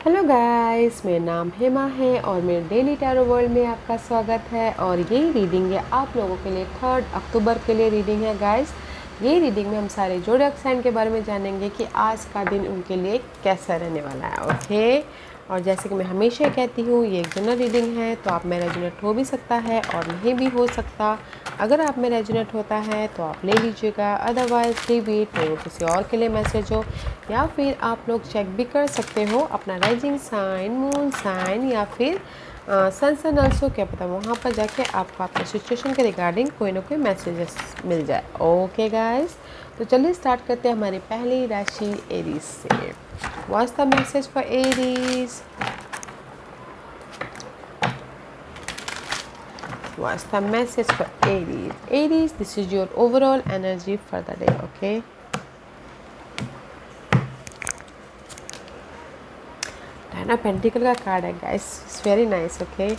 Hello guys, मेरा नाम हेमा है और मेरे डेली टैरो वर्ल्ड में आपका स्वागत है। और ये रीडिंग है आप लोगों के लिए 3 अक्टूबर के लिए रीडिंग है गाइस। ये रीडिंग में हम सारे ज़ोडिएक साइन के बारे में जानेंगे कि आज का दिन उनके लिए कैसा रहने वाला है। ओके, और जैसे कि मैं हमेशा कहती हूँ, ये एक जनरल रीडिंग है, तो आप में रेजोनेट हो भी सकता है और नहीं भी हो सकता। अगर आप में रेजोनेट होता है तो आप ले लीजिएगा, अदरवाइज लीव इट, वो किसी और के लिए मैसेज हो। या फिर आप लोग चेक भी कर सकते हो अपना राइजिंग साइन, मून साइन या फिर सन सन ऑल्सो, क्या पता वहाँ पर जाके आपको आपके सिचुएशन के रिगार्डिंग कोई ना कोई मैसेजेस मिल जाए। ओके गाइस, तो चलिए स्टार्ट करते हैं हमारी पहली राशि एरीज से। What's the message for Aries? What's the message for Aries? Aries, this is your overall energy for the day, okay? Ten of Pentacles का कार्ड है guys, it's very nice, okay?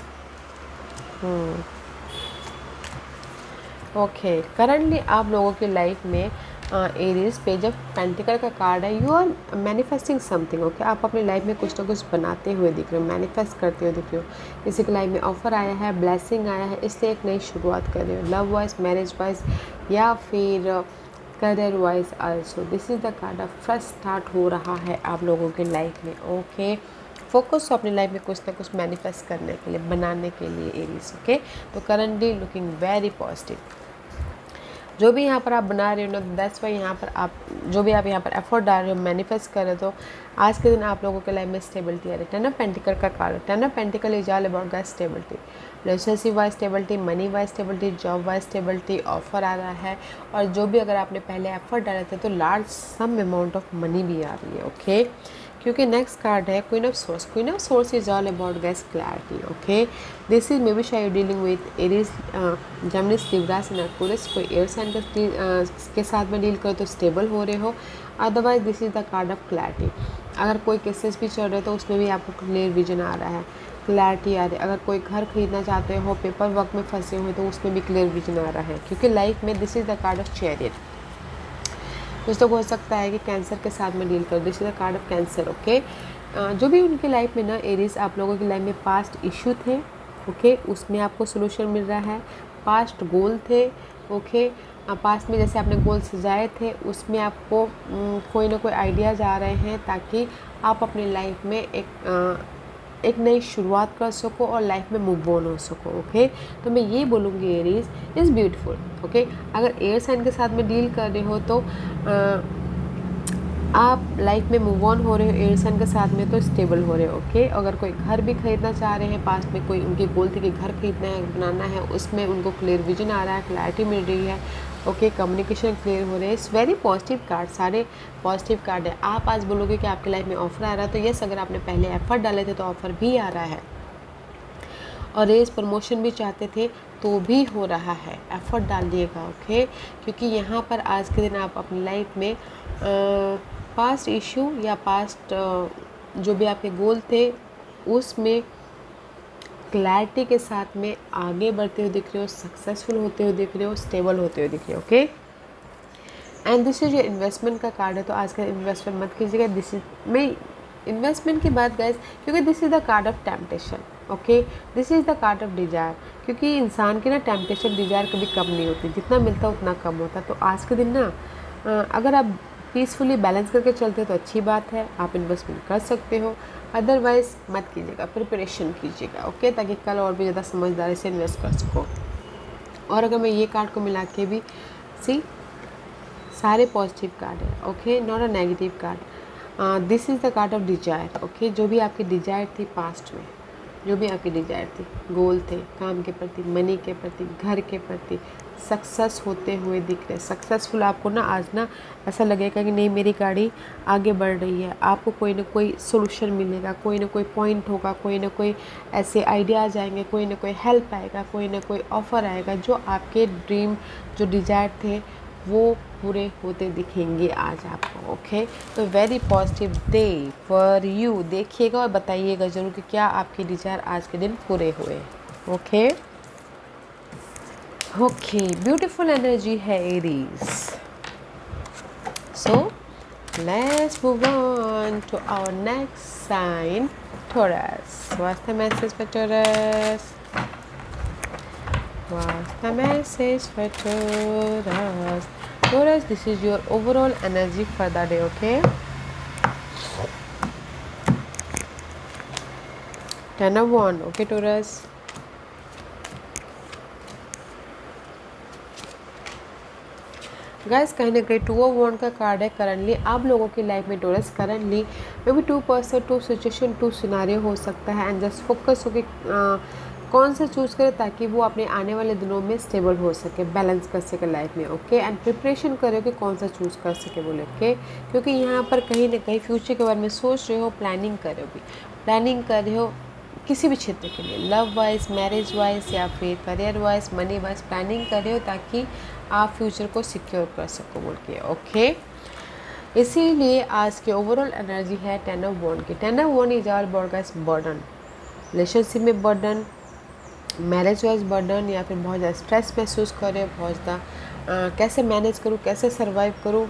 Okay, currently आप लोगों की life में Aries page of pentacle का card है। You are manifesting something, okay? आप अपनी लाइफ में कुछ ना कुछ बनाते हुए दिख रहे हो, मैनिफेस्ट करते हुए दिख रहे हो। किसी की लाइफ में ऑफर आया है, ब्लेसिंग आया है, इसलिए एक नई शुरुआत कर रहे हो, लव वाइज, मैरिज वाइज या फिर career wise also. This is the card of fresh start हो रहा है आप लोगों की लाइफ में। ओके, फोकस हो अपनी लाइफ में कुछ ना कुछ मैनिफेस्ट करने के लिए, बनाने के लिए एरीज। ओके, तो करंटली लुकिंग वेरी पॉजिटिव। जो भी यहाँ पर आप बना रहे हो ना, दैट्स वाई यहाँ पर आप जो भी आप यहाँ पर एफर्ट डाल रहे हो, मैनिफेस्ट कर रहे हो, तो आज के दिन आप लोगों के लाइफ में स्टेबिलिटी आ रही है। टेन ऑफ पेंटिकल का कार्ड है। Ten of pentacle is all about guys stability, relationship wise stability, money wise stability, job wise stability, offer आ रहा है। और जो भी अगर आपने पहले एफर्ट डाले थे तो large sum amount of money भी आ रही है। ओके, क्योंकि नेक्स्ट कार्ड है queen of swords. Queen of swords is all about guys clarity. Okay, this is may be शायद dealing with Aries, Gemini, Libra and Aquarius. कोई air sign के साथ में डील करो तो स्टेबल हो रहे हो, otherwise this is the card of clarity. अगर कोई केसेस भी चल रहे तो उसमें भी आपको क्लियर विजन आ रहा है, क्लैरिटी आ रही है। अगर कोई घर खरीदना चाहते हो, पेपर वर्क में फंसे हुए, तो उसमें भी क्लियर विजन आ रहा है, क्योंकि लाइफ में this is the card of chariot. कुछ तो हो सकता है कि कैंसर के साथ में डील कर, this is the card of cancer. Okay, जो भी उनकी लाइफ में ना एरीज, आप लोगों की लाइफ में पास्ट इशू थे, ओके, उसमें आपको सोल्यूशन मिल रहा है। पास्ट गोल थे, ओके, पास्ट में जैसे आपने गोल सजाए थे, उसमें आपको कोई ना कोई आइडियाज़ आ रहे हैं, ताकि आप अपनी लाइफ में एक नई शुरुआत कर सको और लाइफ में मूव ऑन हो सको। ओके, तो मैं ये बोलूँगी एरीज इज़ ब्यूटीफुल। ओके, अगर एयर साइन के साथ में डील कर रहे हो तो आप लाइफ में मूव ऑन हो रहे हो, एयर साइन के साथ में तो स्टेबल हो रहे हो। ओके, अगर कोई घर भी खरीदना चाह रहे हैं, पास में कोई उनकी गोल थी कि घर खरीदना है, बनाना है, उसमें उनको क्लियर विजन आ रहा है, क्लैरिटी मिल रही है। ओके, कम्युनिकेशन क्लियर हो रहे हैं। इट्स वेरी पॉजिटिव कार्ड, सारे पॉजिटिव कार्ड है। आप आज बोलोगे कि आपकी लाइफ में ऑफर आ रहा है, तो यस, अगर आपने पहले एफर्ट डाले थे तो ऑफर भी आ रहा है। और रेस प्रमोशन भी चाहते थे तो भी हो रहा है, एफर्ट डाल दिएगा। ओके, क्योंकि यहाँ पर आज के दिन आप अपनी लाइफ में पास्ट इशू या पास्ट जो भी आपके गोल थे, उसमें क्लैरिटी के साथ में आगे बढ़ते हुए दिख रहे हो, सक्सेसफुल होते हुए दिख रहे हो, स्टेबल होते हुए दिख रहे हो। ओके, एंड दिस इज जो इन्वेस्टमेंट का कार्ड है, तो आज का इन्वेस्टमेंट मत कीजिएगा। दिस इज मैं इन्वेस्टमेंट की बात गाइस, क्योंकि this is the card of temptation. Okay, this is the card of desire, क्योंकि इंसान की ना टेम्पटेशन, डिजायर कभी कम नहीं होती, जितना मिलता उतना कम होता। तो आज के दिन ना अगर आप पीसफुली बैलेंस करके चलते हो तो अच्छी बात है, आप इन्वेस्टमेंट कर सकते हो, अदरवाइज मत कीजिएगा, प्रिपरेशन कीजिएगा। ओके, ताकि कल और भी ज़्यादा समझदारी से इन्वेस्ट कर सको। और अगर मैं ये कार्ड को मिला के भी सी, सारे पॉजिटिव कार्ड है। Okay, not a negative card. This is the card of desire. Okay, जो भी आपकी डिजायर थी पास्ट में, जो भी आपकी डिजायर थी, गोल थे, काम के प्रति, मनी के प्रति, घर के प्रति, सक्सेस होते हुए दिख रहे। सक्सेसफुल आपको ना आज ना ऐसा लगेगा कि नहीं, मेरी गाड़ी आगे बढ़ रही है। आपको कोई ना कोई सोल्यूशन मिलेगा, कोई ना कोई पॉइंट होगा, कोई ना कोई ऐसे आइडियाज़ आएंगे, कोई ना कोई हेल्प आएगा, कोई ना कोई ऑफ़र आएगा, जो आपके ड्रीम, जो डिजायर थे, वो पूरे होते दिखेंगे आज आपको। ओके, तो very positive day for you. देखिएगा और बताइएगा ज़रूर कि क्या आपके डिजायर आज के दिन पूरे हुए। ओके ओके, ब्यूटीफुल एनर्जी है Aries. So Let's move on to our next sign, Taurus. What's the message for Taurus? What's the message for Taurus? Taurus, this is your overall energy for the day, okay? 10 of Wands, okay, Taurus? Guys कहीं ना कहीं 2 of wand का card है currently आप लोगों की life में Taurus currently may be 2% 2 situation 2 scenario हो सकता है एंड जस्ट फोकस होके कौन सा चूज़ करे ताकि वो अपने आने वाले दिनों में स्टेबल हो सके, बैलेंस कर सके लाइफ में, ओके। एंड प्रिपरेशन करे कि कौन सा चूज़ कर सके बोले, ओके। क्योंकि यहाँ पर कहीं ना कहीं फ्यूचर के बारे में सोच रहे हो, प्लानिंग कर रहे हो, भी प्लानिंग कर रहे हो किसी भी क्षेत्र के लिए, लव वाइज, मैरिज वाइज या फिर career wise, money wise planning कर रहे हो ताकि आप फ्यूचर को सिक्योर कर सको बोल के, ओके। इसीलिए आज के ओवरऑल एनर्जी है 10 ऑफ वॉन्ड की। 10 of wand is all about guys burden, relationship में बर्डन, मैरिज वाइज बर्डन, या फिर बहुत ज़्यादा स्ट्रेस महसूस कर रहे हो, बहुत ज़्यादा कैसे मैनेज करूँ, कैसे सर्वाइव करूँ,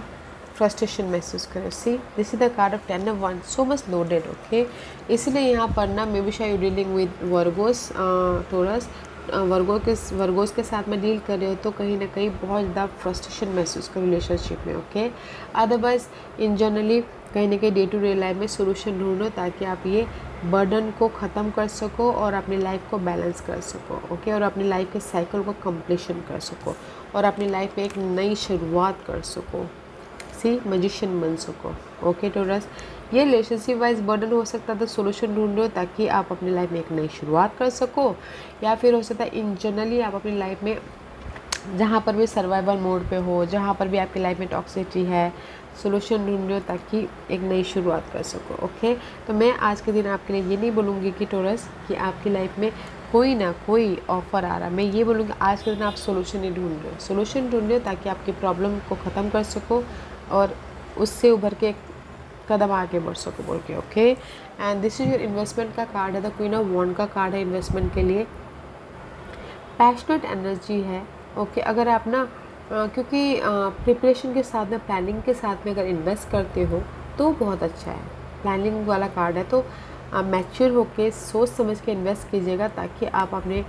फ्रस्ट्रेशन महसूस करो। See this is the card of 10 of wand, so much loaded, okay. इसलिए यहाँ पर ना मे बी शायद you dealing with Virgos, Taurus, Virgos के साथ में डील कर रहे हो तो कहीं ना कहीं बहुत ज़्यादा फ्रस्ट्रेशन महसूस करो रिलेशनशिप में, ओके। अदरवाइज इन जनरली कहीं ना कहीं डे टू डे लाइफ में सोल्यूशन ढूंढो ताकि आप ये बर्डन को ख़त्म कर सको और अपनी लाइफ को बैलेंस कर सको, ओके। और अपनी लाइफ के साइकिल को कंप्लीशन कर सको और अपनी लाइफ में एक नई शुरुआत कर सको, सी मैजिशियन बन सको, ओके टोरस। ये रिलेशनशिप वाइज बर्डन हो सकता है तो सोल्यूशन ढूंढ लो ताकि आप अपनी लाइफ में एक नई शुरुआत कर सको, या फिर हो सकता है इन जनरली आप अपनी लाइफ में जहाँ पर भी सर्वाइवल मोड पे हो, जहाँ पर भी आपकी लाइफ में टॉक्सिसिटी है, सोल्यूशन ढूंढ लो ताकि एक नई शुरुआत कर सको, ओके। तो मैं आज के दिन आपके लिए ये नहीं बोलूँगी कि टोरस कि आपकी लाइफ में कोई ना कोई ऑफ़र आ रहा, मैं ये बोलूँगी आज के दिन आप सोल्यूशन ही ढूंढ रहे हो, सोल्यूशन ढूंढ रहे हो ताकि आपकी प्रॉब्लम को ख़त्म कर सको और उससे उभर के कदम आगे बढ़ सको बोल के, okay. And this is your investment का कार्ड है, द क्वीन ऑफ वॉन्ड का कार्ड है इन्वेस्टमेंट के लिए। पैशनेट एनर्जी है, ओके। अगर आप ना क्योंकि प्रिपरेशन के साथ में, प्लानिंग के साथ में अगर इन्वेस्ट करते हो तो बहुत अच्छा है, प्लानिंग वाला कार्ड है। तो मैच्योर होके सोच समझ के इन्वेस्ट कीजिएगा ताकि आप अपने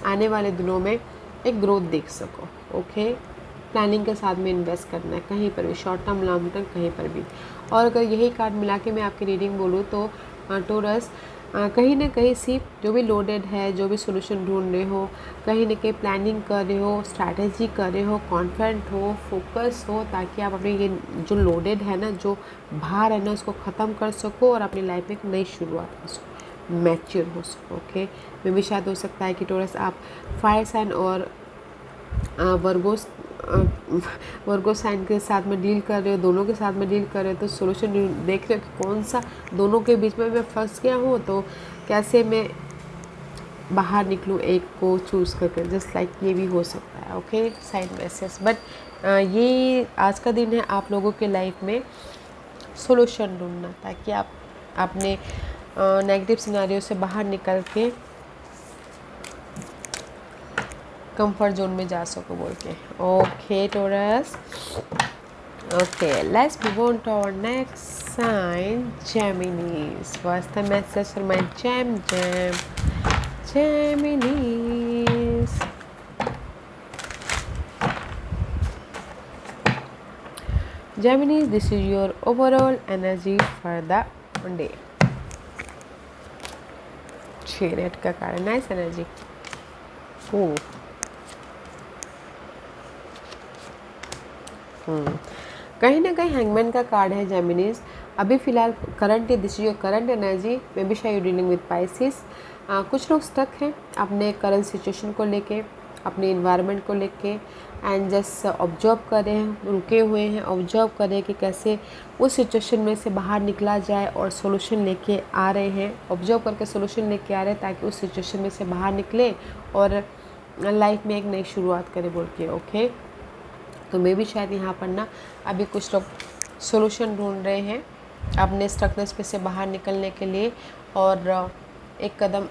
आने वाले दिनों में एक ग्रोथ देख सको, ओके। प्लानिंग के साथ में इन्वेस्ट करना है कहीं पर भी, शॉर्ट टर्म लॉन्ग टर्म कहीं पर भी। और अगर यही कार्ड मिला के मैं आपकी रीडिंग बोलूँ तो टोरस कहीं ना कहीं सी जो भी लोडेड है, जो भी सोल्यूशन ढूंढ रहे हो, कहीं ना कहीं प्लानिंग कर रहे हो, स्ट्रैटेजी कर रहे हो, कॉन्फिडेंट हो, फोकस हो ताकि आप अपने ये जो लोडेड है ना, जो भार है ना, उसको ख़त्म कर सको और अपनी लाइफ में एक नई शुरुआत कर सको, मैच्योर हो सको, ओके। मे भी शायद हो सकता है कि टोरस आप फायर साइन और वर्गो साइन के साथ में डील कर रहे हो, दोनों के साथ में डील कर रहे हो तो सोल्यूशन देख रहे हो कि कौन सा दोनों के बीच में मैं फंस गया हूँ तो कैसे मैं बाहर निकलूँ एक को चूज़ करके, जस्ट लाइक ये भी हो सकता है, ओके। साइड मैसेज बट ये आज का दिन है आप लोगों के लाइफ में सोल्यूशन ढूंढना ताकि आप अपने नेगेटिव सिनेरियो से बाहर निकल के कंफर्ट जोन में जा सको बोल के, okay Taurus. Okay let's move on to our next sign, Geminis. What's the message for my Geminis? Geminis, this is your overall energy for the day. Chariot का कार्ड, नाइस एनर्जी। कहीं ना कहीं hangman का card है जेमिनीज। अभी फिलहाल current, this is your current energy, may be शायद you dealing with Pisces. कुछ लोग स्टक हैं अपने करंट सिचुएशन को लेके, अपने इन्वायरमेंट को लेके, एंड जस्ट ऑब्जर्व कर रहे हैं, रुके हुए हैं, ऑब्जर्व कर रहे हैं कि कैसे उस सिचुएशन में से बाहर निकला जाए और सोल्यूशन लेके आ रहे हैं, ऑब्जर्व करके सोल्यूशन लेके आ रहे हैं ताकि उस सिचुएशन में से बाहर निकले और लाइफ में एक नई शुरुआत करें बोल के, ओके। तो मे भी शायद यहाँ पर ना अभी कुछ लोग सोल्यूशन ढूंढ रहे हैं अपने स्टकनेस पे से बाहर निकलने के लिए और एक कदम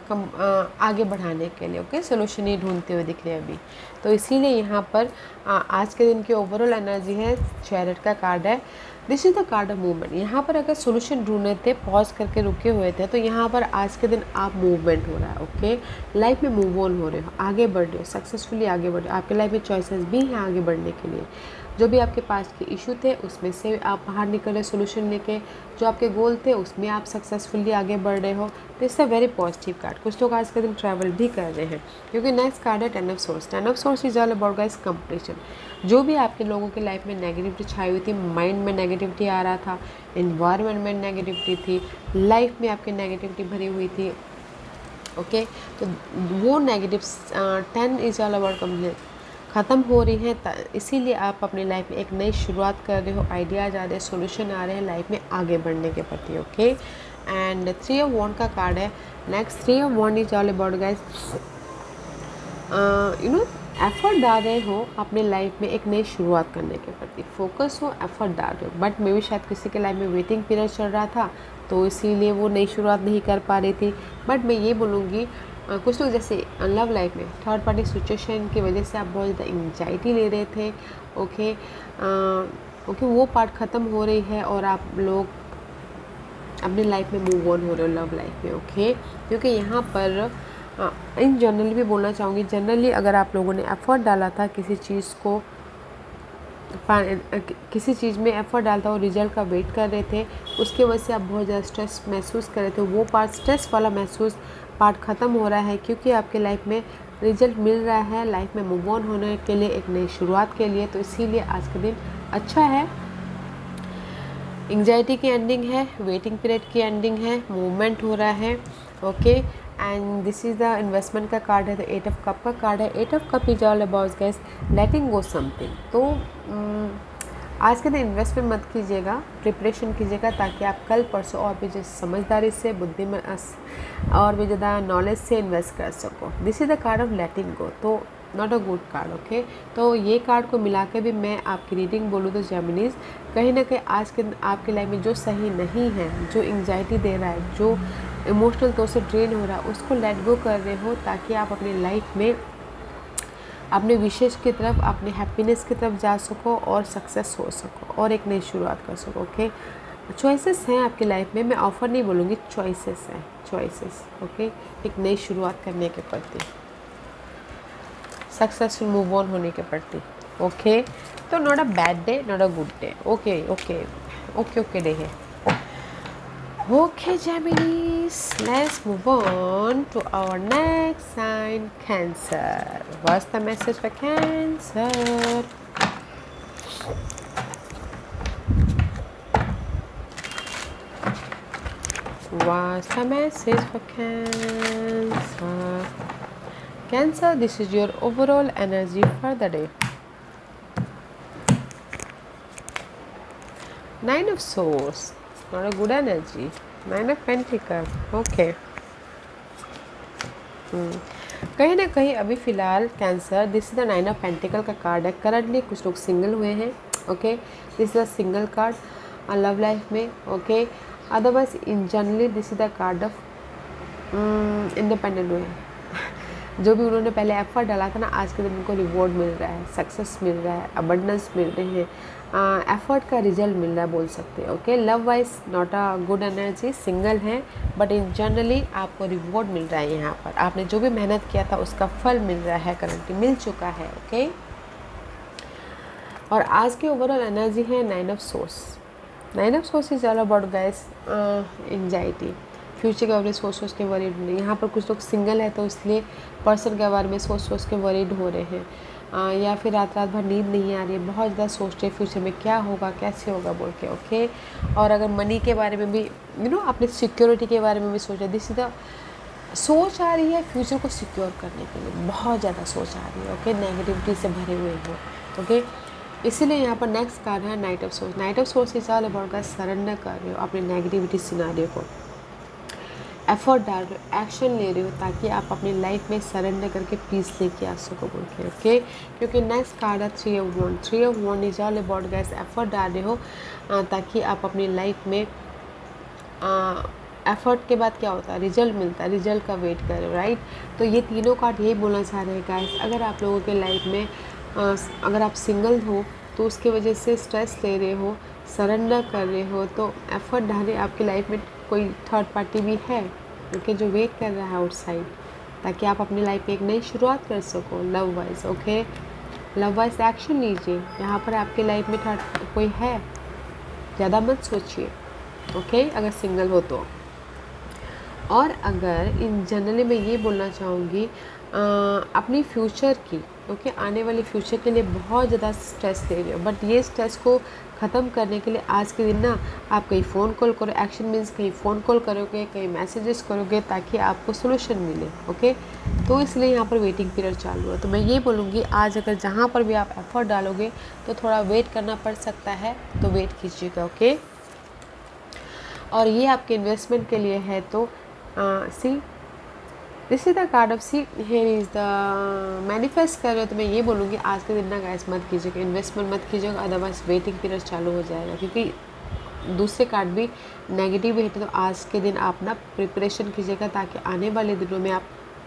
आगे बढ़ाने के लिए, ओके। सोल्यूशन ही ढूंढते हुए दिख रहे हैं अभी। तो इसीलिए यहाँ पर आज के दिन की ओवरऑल एनर्जी है, चैरियट का कार्ड है। This is the card of movement. यहाँ पर अगर सोल्यूशन ढूंढ रहे थे, पॉज करके रुके हुए थे, तो यहाँ पर आज के दिन आप मूवमेंट हो रहा है, ओके। लाइफ में मूव ऑन हो रहे हो, आगे बढ़ रहे हो, सक्सेसफुली आगे बढ़ रहे हो। आपके लाइफ में चॉइसेस भी हैं आगे बढ़ने के लिए। जो भी आपके पास के इशू थे उसमें से आप बाहर निकल रहे सोल्यूशन लेके। जो आपके गोल थे उसमें आप सक्सेसफुली आगे बढ़ रहे हो। तो it's a very positive card. कुछ लोग आज के दिन ट्रैवल भी कर रहे हैं, क्योंकि नेक्स्ट कार्ड है ten of source. Ten of swords is all about guys completion. जो भी आपके लोगों के लाइफ में नेगेटिविटी छाई हुई थी, माइंड में नेगेटिविटी आ रहा था, एनवायरनमेंट में नेगेटिविटी थी, लाइफ में आपकी नेगेटिविटी भरी हुई थी, ओके, तो वो negative 10 is all about complete ख़त्म हो रही है। इसीलिए आप अपनी लाइफ में एक नई शुरुआत कर रहे हो, आइडियाज़ आ रहे हैं, सॉल्यूशन आ रहे हैं लाइफ में आगे बढ़ने के प्रति, ओके। एंड 3 ऑफ वॉन्ड का कार्ड है next. 3 of wand is all about guys effort डाल रहे हो अपने लाइफ में एक नई शुरुआत करने के प्रति, फोकस हो, एफर्ट डाल रहे हो। बट मे भी शायद किसी के लाइफ में वेटिंग पीरियड चल रहा था, तो इसीलिए वो नई शुरुआत नहीं कर पा रही थी। बट मैं ये बोलूँगी कुछ लोग जैसे लव लाइफ में थर्ड पार्टी सिचुएशन की वजह से आप बहुत ज़्यादा एंग्जाइटी ले रहे थे, ओके, ओके, वो पार्ट ख़त्म हो रही है और आप लोग अपनी लाइफ में मूव ऑन हो रहे हो लव लाइफ में, ओके। क्योंकि यहाँ पर इन जनरली भी बोलना चाहूँगी, जनरली अगर आप लोगों ने एफर्ट डाला था किसी चीज़ को, किसी चीज़ में एफर्ट डालता और रिजल्ट का वेट कर रहे थे, उसके वजह से आप बहुत ज़्यादा स्ट्रेस महसूस कर रहे थे, वो पार्ट स्ट्रेस वाला महसूस पार्ट ख़त्म हो रहा है, क्योंकि आपके लाइफ में रिजल्ट मिल रहा है, लाइफ में मूव ऑन होने के लिए, एक नई शुरुआत के लिए। तो इसीलिए आज का दिन अच्छा है। एंग्जाइटी की एंडिंग है, वेटिंग पीरियड की एंडिंग है, मूवमेंट हो रहा है, okay. And this is the investment का कार्ड है, तो 8 ऑफ कप का कार्ड है। 8 of cup is all about guys letting go something. तो आज के दिन इन्वेस्टमेंट मत कीजिएगा, प्रिपरेशन कीजिएगा, ताकि आप कल परसों और भी समझदारी से, बुद्धिमान और भी ज़्यादा नॉलेज से इन्वेस्ट कर सको। This is the card of letting go, तो not a good card, okay. तो ये कार्ड को मिला के भी मैं आपकी रीडिंग बोलूँ तो जेमिनीज, कहीं ना कहीं आज के आपकी लाइफ में जो सही नहीं है, जो एंग्जाइटी दे रहा है, जो इमोशनल तौर से ड्रेन हो रहा है, उसको लेट गो कर रहे हो, ताकि आप अपनी लाइफ में अपने विशेष की तरफ, अपने हैप्पीनेस की तरफ जा सको और सक्सेस हो सको और एक नई शुरुआत कर सको, ओके। चॉइसेस हैं आपकी लाइफ में, मैं ऑफ़र नहीं बोलूँगी, चॉइसेस हैं, चॉइसेस, ओके, एक नई शुरुआत करने के प्रति, सक्सेसफुल मूव ऑन होने के प्रति, ओके। तो not a bad day, not a good day, okay okay okay okay day है, okay Geminis, let's move on to our next sign, Cancer. What's the message for Cancer? What's the message for Cancer? Cancer, this is your overall energy for the day. 9 of Swords, not a good energy. 9 of Pentacles, okay. कहीं ना कहीं अभी फ़िलहाल Cancer, this is the 9 of pentacle का card है। Currently कुछ लोग single हुए हैं, okay, this is the single card love life में, okay. Otherwise in generally this is the card of independent हुए। जो भी उन्होंने पहले एफर्ट डाला था ना, आज के दिन उनको रिवॉर्ड मिल रहा है, सक्सेस मिल रहा है, अबंडेंस मिल रहे हैं, एफर्ट का रिजल्ट मिल रहा है, बोल सकते हैं, okay. Love wise not a good energy, single है, बट इन जनरली आपको रिवॉर्ड मिल रहा है। यहाँ पर आपने जो भी मेहनत किया था उसका फल मिल रहा है, करंटली मिल चुका है, ओके। और आज की ओवरऑल एनर्जी है 9 of source. 9 of swords is all about guys anxiety, future के बारे में सोच के वरीड नहीं। यहाँ पर कुछ लोग सिंगल है, तो इसलिए पर्सन के बारे में सोच के वरीड हो रहे हैं, या फिर रात भर नींद नहीं आ रही है, बहुत ज़्यादा सोचते हैं फ्यूचर में क्या होगा, कैसे होगा बोल के, ओके। और अगर मनी के बारे में भी अपनी सिक्योरिटी के बारे में भी सोच रहे, दिस इज द सोच आ रही है फ्यूचर को सिक्योर करने के लिए, बहुत ज़्यादा सोच आ रही है, ओके, नेगेटिविटी से भरे हुए हो, ओके। इसीलिए यहाँ पर नेक्स्ट कार्ड है night of source. Night of swords is all about का सरेंडर कर रहे हो अपने नेगेटिविटी सिनारियो को, एफर्ट डाल रहे हो, एक्शन ले रहे हो, ताकि आप अपनी लाइफ में सरेंडर करके पीस लेके आ सको बोल के, ओके। क्योंकि नेक्स्ट कार्ड है 3 of wand. 3 of wand is all about guys effort डाल रहे हो, ताकि आप अपनी लाइफ में एफर्ट के बाद क्या होता है, रिजल्ट मिलता है, रिजल्ट का वेट कर रहे हो, राइट। तो ये तीनों कार्ड यही बोलना चाह रहे हैं गाइस, अगर आप लोगों के लाइफ में अगर आप सिंगल हो तो उसकी वजह से स्ट्रेस ले रहे हो, सरेंडर कर रहे हो तो एफर्ट डालें। आपकी लाइफ में कोई थर्ड पार्टी भी है ओके जो वेट कर रहा है आउटसाइड, ताकि आप अपनी लाइफ में एक नई शुरुआत कर सको love wise. Okay, love wise action लीजिए। यहाँ पर आपकी लाइफ में थर्ड कोई है, ज़्यादा मत सोचिए ओके, अगर सिंगल हो तो। और अगर इन जनरली मैं ये बोलना चाहूँगी अपनी फ्यूचर की ओके, आने वाले फ्यूचर के लिए बहुत ज़्यादा स्ट्रेस ले रहे हो, बट ये स्ट्रेस को ख़त्म करने के लिए आज के दिन ना आप कहीं फ़ोन कॉल करो। एक्शन मीन्स कहीं फ़ोन कॉल करोगे, कहीं मैसेजेस करोगे, ताकि आपको सोल्यूशन मिले ओके। तो इसलिए यहाँ पर वेटिंग पीरियड चालू है। तो मैं ये बोलूँगी आज अगर जहाँ पर भी आप एफर्ट डालोगे तो थोड़ा वेट करना पड़ सकता है, तो वेट कीजिएगा ओके। और ये आपके इन्वेस्टमेंट के लिए है। तो see this is the card of see, here is the manifest कर रहे हो। तो मैं ये बोलूँगी आज के दिन ना गैस मत कीजिएगा, इन्वेस्टमेंट मत कीजिएगा, अदरवाइज वेटिंग पीरियड चालू हो जाएगा। क्योंकि दूसरे कार्ड भी नेगेटिव है, तो आज के दिन आप ना प्रिपरेशन कीजिएगा ताकि आने वाले दिनों में आप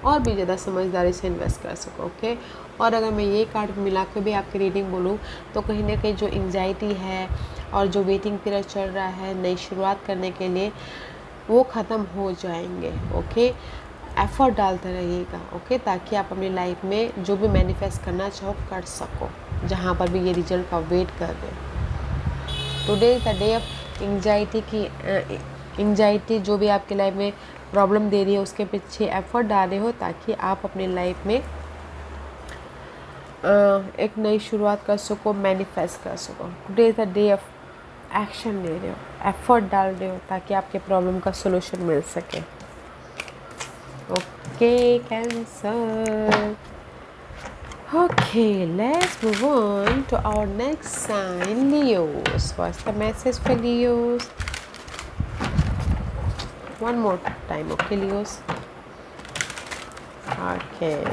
और भी ज़्यादा समझदारी से इन्वेस्ट कर सको ओके। और अगर मैं ये कार्ड मिला के भी आपकी रीडिंग बोलूँ तो कहीं ना कहीं जो एंग्जाइटी है और जो वेटिंग पीरियड चल रहा है नई शुरुआत करने के लिए, वो ख़त्म हो जाएंगे ओके। एफर्ट डालते रहिएगा ओके, ताकि आप अपनी लाइफ में जो भी मैनिफेस्ट करना चाहो कर सको, जहाँ पर भी ये रिजल्ट का वेट कर रहे हो। Today is the day of anxiety की एंग्जाइटी जो भी आपकी लाइफ में प्रॉब्लम दे रही है उसके पीछे एफर्ट डाल रहे हो, ताकि आप अपनी लाइफ में एक नई शुरुआत कर सको, मैनिफेस्ट कर सको। Today is the day of action ले रहे हो, एफर्ट डाल रहे हो, ताकि आपके प्रॉब्लम का सोल्यूशन मिल सके okay Cancer. Okay let's move on to our next sign Leos. What's the message for Leos? one more time okay Leos. Okay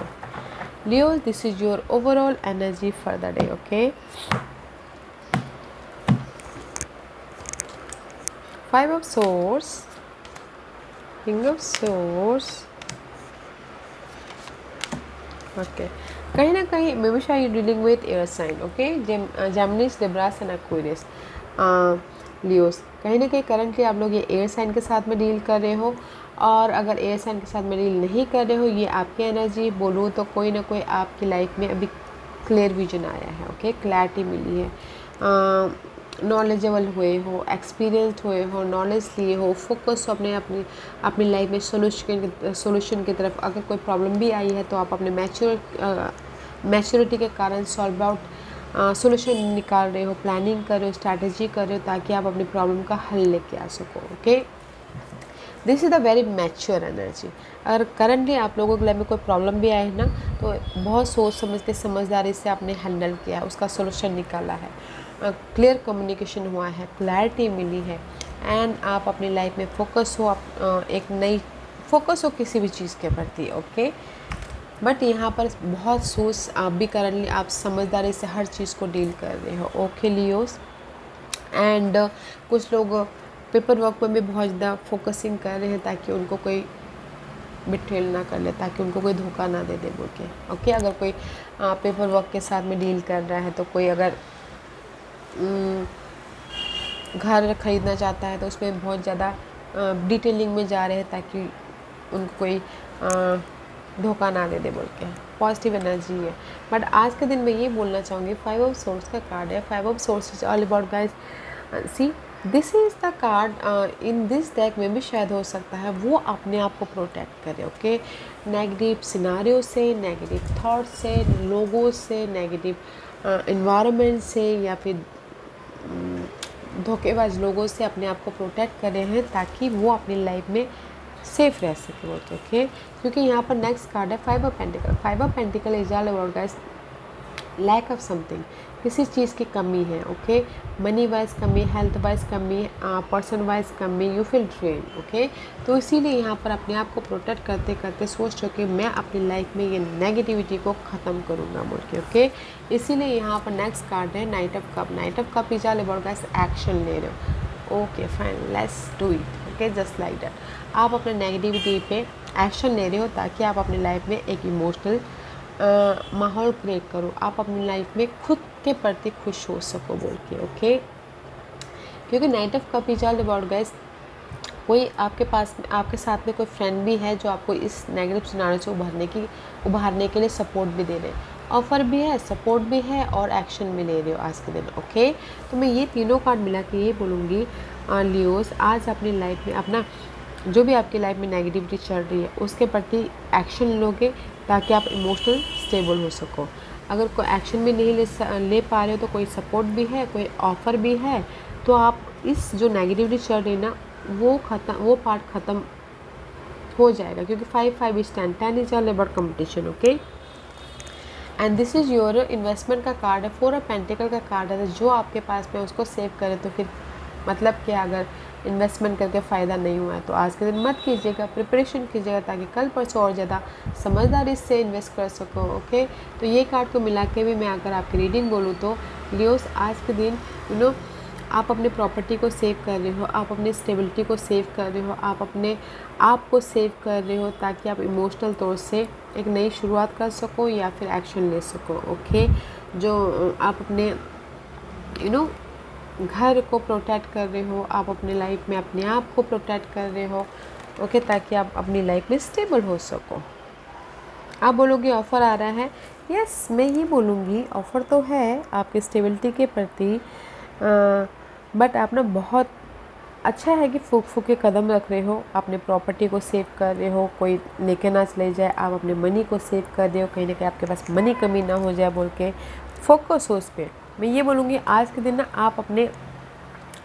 Leos, this is your overall energy for the day okay. 5 of swords, King of swords okay. कहीं ना कहीं maybe you dealing with air sign okay, Gemini, Libra and Aquarius Leos. कहीं ना कहीं currently आप लोग ये air sign के साथ में डील कर रहे हो, और अगर एयर साइन के साथ में डील नहीं कर रहे हो, ये आपकी एनर्जी बोलूँ तो कोई ना कोई आपकी लाइफ में अभी क्लियर विजन आया है ओके, क्लैरिटी मिली है, नॉलेजेबल हुए हो, एक्सपीरियंस्ड हुए हो, नॉलेज लिए हो, फोकस हो अपनी लाइफ में सोल्यूशन की तरफ। अगर कोई प्रॉब्लम भी आई है तो आप अपने मैच्योरिटी के कारण सॉल्व आउट सोल्यूशन निकाल रहे हो, प्लानिंग कर रहे हो, स्ट्रैटेजी कर रहे हो, ताकि आप अपनी प्रॉब्लम का हल लेके आ सको okay. This is the very mature energy. अगर करंटली आप लोगों के लाइफ में कोई प्रॉब्लम भी आए ना, तो बहुत सोच समझ के समझदारी से आपने हैंडल किया है, उसका सोल्यूशन निकाला है, क्लियर कम्युनिकेशन हुआ है, क्लैरिटी मिली है, एंड आप अपनी लाइफ में फोकस हो, एक नई फोकस हो किसी भी चीज़ के प्रति ओके। बट यहाँ पर बहुत सोच आप भी करंटली आप समझदारी से हर चीज़ को डील कर रहे हो ओके लियोस। एंड कुछ लोग पेपर वर्क पर भी बहुत ज़्यादा फोकसिंग कर रहे हैं, ताकि उनको कोई बिट्रेल ना कर ले, ताकि उनको कोई धोखा ना दे दे बोल के ओके। अगर कोई पेपर वर्क के साथ में डील कर रहा है, तो कोई अगर घर ख़रीदना चाहता है तो उसमें बहुत ज़्यादा डिटेलिंग में जा रहे हैं, ताकि उनको कोई धोखा ना दे दे बोल के पॉजिटिव एनर्जी है। बट आज के दिन मैं ये बोलना चाहूँगी, 5 ऑफ सोर्स का कार्ड है। 5 of swords is all about guys, C this is the card in this deck में भी शायद हो सकता है वो अपने आप को प्रोटेक्ट करे ओके, नेगेटिव सिनारियो से, नेगेटिव थॉट से, लोगों से, नेगेटिव इन्वायरमेंट से, या फिर धोखेबाज लोगों से अपने आप को प्रोटेक्ट कर रहे हैं, ताकि वो अपनी लाइफ में सेफ रह सके बोलते ओके। क्योंकि यहाँ पर नेक्स्ट कार्ड है 5 of pentacle. 5 of pentacle is all about guys lack of something, किसी चीज़ की कमी है ओके, मनी वाइज कमी, हेल्थ वाइज कमी, पर्सन वाइज कमी, यू फील ड्रेन ओके। तो इसीलिए यहाँ पर अपने आप को प्रोटेक्ट करते करते सोच रहे हो कि मैं अपनी लाइफ में ये नेगेटिविटी को ख़त्म करूँगा बोल के ओके। इसीलिए यहाँ पर नेक्स्ट कार्ड है night of cup. Night of cup is all about guys action ले रहे हो okay, fine let's do it okay, just like that. आप अपने नेगेटिविटी पे एक्शन ले रहे हो, ताकि आप अपनी लाइफ में एक इमोशनल माहौल क्रिएट करो, आप अपनी लाइफ में खुद के प्रति खुश हो सको बोल के ओके। क्योंकि night of cup is all about guys, कोई आपके पास में, आपके साथ में कोई फ्रेंड भी है जो आपको इस नेगेटिव सिनारियो से उभारने के लिए सपोर्ट भी दे रहे हैं, ऑफ़र भी है, सपोर्ट भी है और एक्शन भी ले रहे हो आज के दिन। ओके, तो मैं ये तीनों कार्ड मिला के ये बोलूँगी लियोस, आज अपनी लाइफ में अपना जो भी आपकी लाइफ में नेगेटिविटी चल रही है उसके प्रति एक्शन लोगे ताकि आप इमोशनल स्टेबल हो सको। अगर कोई एक्शन भी नहीं ले पा रहे हो तो कोई सपोर्ट भी है, कोई ऑफ़र भी है, तो आप इस जो नेगेटिविटी चल रही है ना वो पार्ट ख़त्म हो जाएगा, क्योंकि 5 is 10 is all about competition. Okay, and this is your investment का कार्ड है, 4 ऑफ पेंटिकल का कार्ड है। जो आपके पास में उसको सेव करें तो फिर मतलब क्या, अगर इन्वेस्टमेंट करके फ़ायदा नहीं हुआ है तो आज के दिन मत कीजिएगा, प्रिपरेशन कीजिएगा ताकि कल परसों और ज़्यादा समझदारी से इन्वेस्ट कर सको। ओके, तो ये कार्ड को मिला के भी मैं अगर आपकी रीडिंग बोलूँ तो लियोस, आज के दिन आप अपने प्रॉपर्टी को सेव कर रहे हो, आप अपनी स्टेबिलिटी को सेव कर रहे हो, आप अपने आप को सेव कर रहे हो ताकि आप इमोशनल तौर से एक नई शुरुआत कर सको या फिर एक्शन ले सको। ओके, जो आप अपने घर को प्रोटेक्ट कर रहे हो, आप अपने लाइफ में अपने आप को प्रोटेक्ट कर रहे हो। ओके, ताकि आप अपनी लाइफ में स्टेबल हो सको। आप बोलोगे ऑफ़र आ रहा है, यस मैं ये बोलूँगी ऑफ़र तो है आपकी स्टेबिलिटी के प्रति, बट आप ना बहुत अच्छा है कि फूक के कदम रख रहे हो, अपने प्रॉपर्टी को सेव कर रहे हो, कोई लेके ना चले जाए, आप अपने मनी को सेव कर रहे हो, कहीं ना कहीं आपके पास मनी कमी ना हो जाए बोल के फोकस हो उस पर। मैं ये बोलूँगी आज के दिन ना आप अपने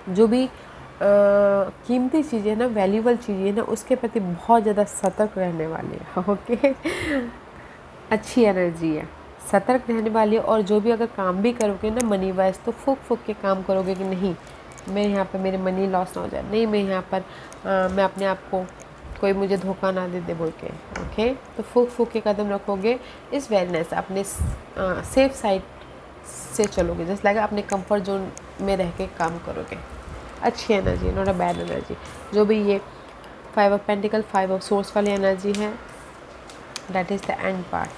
जो भी कीमती चीज़ें ना, वैल्यूबल चीज़ें ना, उसके प्रति बहुत ज़्यादा सतर्क रहने वाले हैं। ओके, अच्छी एनर्जी है, सतर्क रहने वाली है। और जो भी अगर काम भी करोगे ना मनी वाइज, तो फूक के काम करोगे कि नहीं मैं यहाँ पर मेरे मनी लॉस ना हो जाए, नहीं मैं यहाँ पर मैं अपने आप को कोई मुझे धोखा ना दे बोल के। ओके, तो फूक के कदम रखोगे, इस वेलनेस अपने सेफ साइड से चलोगे, जैसे लगा अपने कंफर्ट जोन में रह के काम करोगे। अच्छी energy, not a bad energy. जो भी ये 5 ऑफ पेंटिकल 5 ऑफ सोर्स वाली एनर्जी है, that is the end part.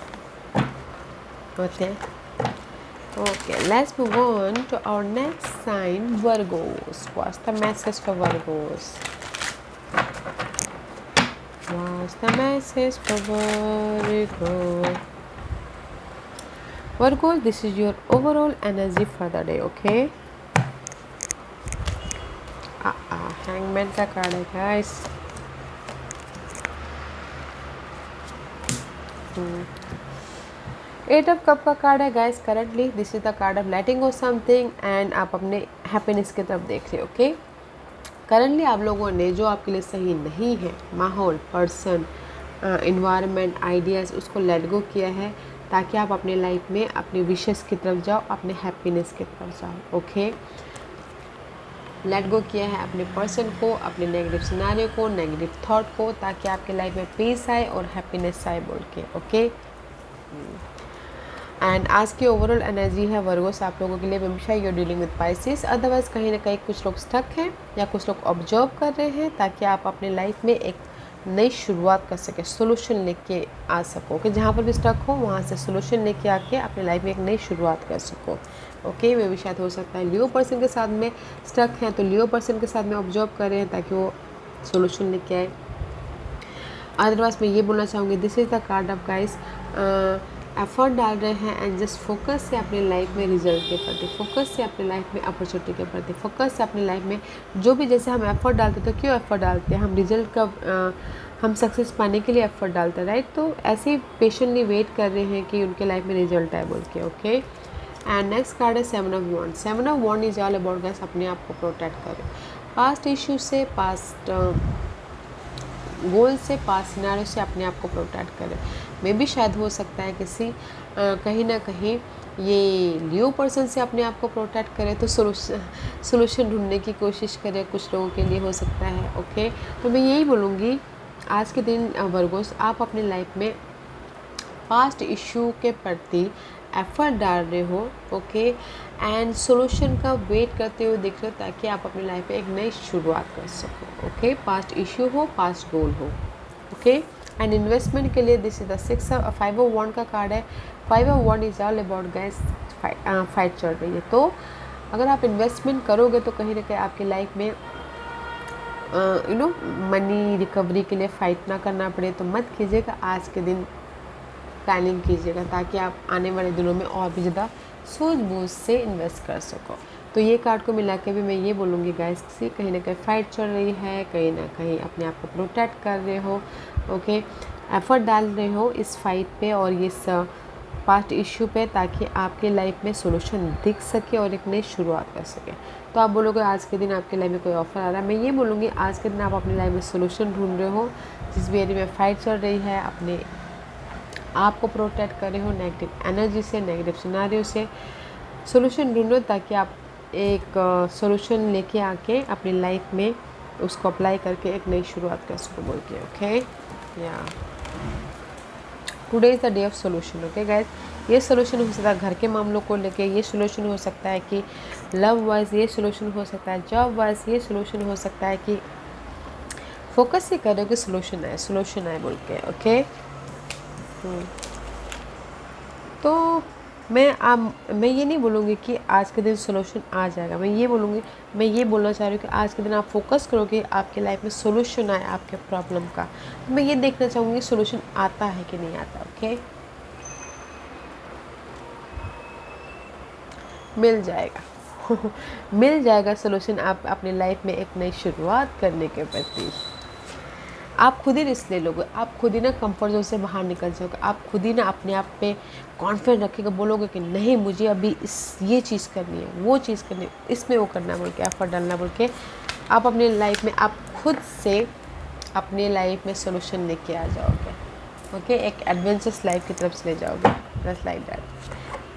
Okay, let's move on to our next sign, Virgos. What's the message for Virgos? What's the message for Virgo? Virgo, this is your overall energy for the day. Okay. Hangman का card है guys. Eight of cup का card है guys. Currently this is the card of letting go something and आप अपने happiness की तरफ देख रहे हो। ओके, करंटली आप लोगों ने जो आपके लिए सही नहीं है, माहौल, पर्सन, इन्वायरमेंट, आइडियाज़, उसको लेट गो किया है ताकि आप अपने लाइफ में अपने विशेस की तरफ जाओ, अपने हैप्पीनेस की तरफ जाओ। ओके, लेट गो किया है अपने पर्सन को, अपने नेगेटिव सिनारियो को, नेगेटिव थॉट को, ताकि आपके लाइफ में पीस आए और हैप्पीनेस आए बोल के। ओके, एंड आज की ओवरऑल एनर्जी है वर्गोस आप लोगों के लिए, हमेशा you're dealing with Pisces. Otherwise कहीं ना कहीं कुछ लोग स्टक हैं या कुछ लोग ऑब्जर्व कर रहे हैं ताकि आप अपने लाइफ में एक नई शुरुआत कर सके, सोल्यूशन लेके आ सको, कि जहाँ पर भी स्टक हो वहाँ से सोल्यूशन लेके आके अपने लाइफ में एक नई शुरुआत कर सको। ओके, वे भी शायद हो सकता है लियो पर्सन के साथ में स्टक हैं तो लियो पर्सन के साथ में ऑब्जर्व कर रहे हैं ताकि वो सोल्यूशन लेके आए। अदरवाइज मैं ये बोलना चाहूँगी, this is the card of guys, effort डाल रहे हैं एंड जस्ट फोकस से अपनी लाइफ में रिजल्ट के प्रति, फोकस से अपनी लाइफ में अपॉर्चुनिटी के प्रति, फोकस से अपनी लाइफ में जो भी, जैसे हम एफर्ट डालते हैं तो क्यों एफर्ट डालते हैं, हम रिजल्ट का हम सक्सेस पाने के लिए एफर्ट डालते हैं, राइट। तो ऐसे ही पेशेंटली वेट कर रहे हैं कि उनके लाइफ में रिजल्ट आए बोल के। ओके, एंड नेक्स्ट कार्ड है 7 of wand. 7 of wand is all about guys अपने आप को प्रोटेक्ट करें, पास्ट इश्यू से, पास्ट गोल से, पास्ट सिनारियो से अपने आप को प्रोटेक्ट करें। मे भी शायद हो सकता है किसी कहीं ना कहीं ये लियो पर्सन से अपने आप को प्रोटेक्ट करें तो सोल्यूशन ढूंढने की कोशिश करें, कुछ लोगों के लिए हो सकता है। ओके, तो मैं यही बोलूँगी आज के दिन वर्गोस, आप अपनी लाइफ में पास्ट इशू के प्रति एफर्ट डाल रहे हो। ओके, एंड सोल्यूशन का वेट करते हुए देख रहे हो ताकि आप अपनी लाइफ में एक नई शुरुआत कर सको। ओके, पास्ट इशू हो, पास्ट गोल हो। ओके, एंड इन्वेस्टमेंट के लिए this is the 5 of wand का कार्ड है। 5 of wand is all about guys fight चल रही है, तो अगर आप इन्वेस्टमेंट करोगे तो कहीं ना कहीं आपकी लाइफ में मनी रिकवरी के लिए फ़ाइट ना करना पड़े, तो मत कीजिएगा। आज के दिन प्लानिंग कीजिएगा ताकि आप आने वाले दिनों में और भी ज़्यादा सूझबूझ से इन्वेस्ट कर सको। तो ये कार्ड को मिला के भी मैं ये बोलूँगी गाइस कि कहीं ना कहीं फ़ाइट चल रही है, कहीं ना कहीं अपने आप को प्रोटेक्ट कर रहे हो, ओके, एफर्ट डाल रहे हो इस फाइट पे और इस पास्ट इश्यू पे, ताकि आपके लाइफ में सोल्यूशन दिख सके और एक नई शुरुआत कर सके। तो आप बोलोगे आज के दिन आपके लाइफ में कोई ऑफर आ रहा है, मैं ये बोलूँगी आज के दिन आप अपनी लाइफ में सोल्यूशन ढूंढ रहे हो, जिस भी एरिया में फ़ाइट चल रही है, अपने आप को प्रोटेक्ट कर रहे हो नेगेटिव एनर्जी से, नेगेटिव सिनारियो से, सोल्यूशन ढूंढो ताकि आप एक सोल्यूशन लेके आके अपनी लाइफ में उसको अप्लाई करके एक नई शुरुआत कर सको बोल के। ओके, या today is the day of solution. Okay guys, ये सोल्यूशन हो सकता है घर के मामलों को लेके, ये सोल्यूशन हो सकता है कि लव वाइज, ये सोल्यूशन हो सकता है जॉब वाइज, ये सोल्यूशन हो सकता है कि फोकस ही करो कि सोल्यूशन आए बोल के। ओके, तो मैं ये नहीं बोलूँगी कि आज के दिन सोल्यूशन आ जाएगा, मैं ये बोलना चाह रही हूँ कि आज के दिन आप फोकस करो कि आपके लाइफ में सोल्यूशन आए आपके प्रॉब्लम का। मैं ये देखना चाहूँगी सोल्यूशन आता है कि नहीं आता। ओके, मिल जाएगा मिल जाएगा सोल्यूशन आप अपनी लाइफ में एक नई शुरुआत करने के प्रति। आप खुद ही रिस्क ले लोगे, आप खुद ही ना कंफर्ट जोन से बाहर निकल जाओगे, आप खुद ही ना अपने आप पे कॉन्फिडेंट रखेगा, बोलोगे कि नहीं मुझे अभी ये चीज़ करनी है, वो चीज़ करनी है, इसमें वो करना बोल के, एफर्ट डालना बोल के, आप अपनी लाइफ में आप खुद से अपनी लाइफ में सोल्यूशन लेके आ जाओगे। ओके, एक एडवेंचरस लाइफ की तरफ से ले जाओगे, just like that.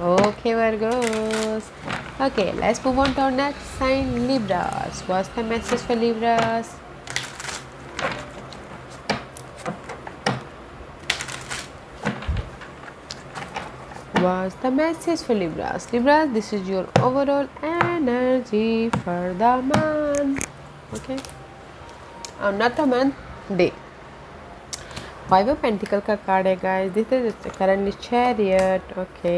Okay Virgos, okay let's move on to our next sign, Libras. What's the message for Libras? What's the message for Libras? Libras, this is your overall energy for the month. Okay, not the month, day. Five of Pentacles का card है guys. This is currently Chariot. Okay,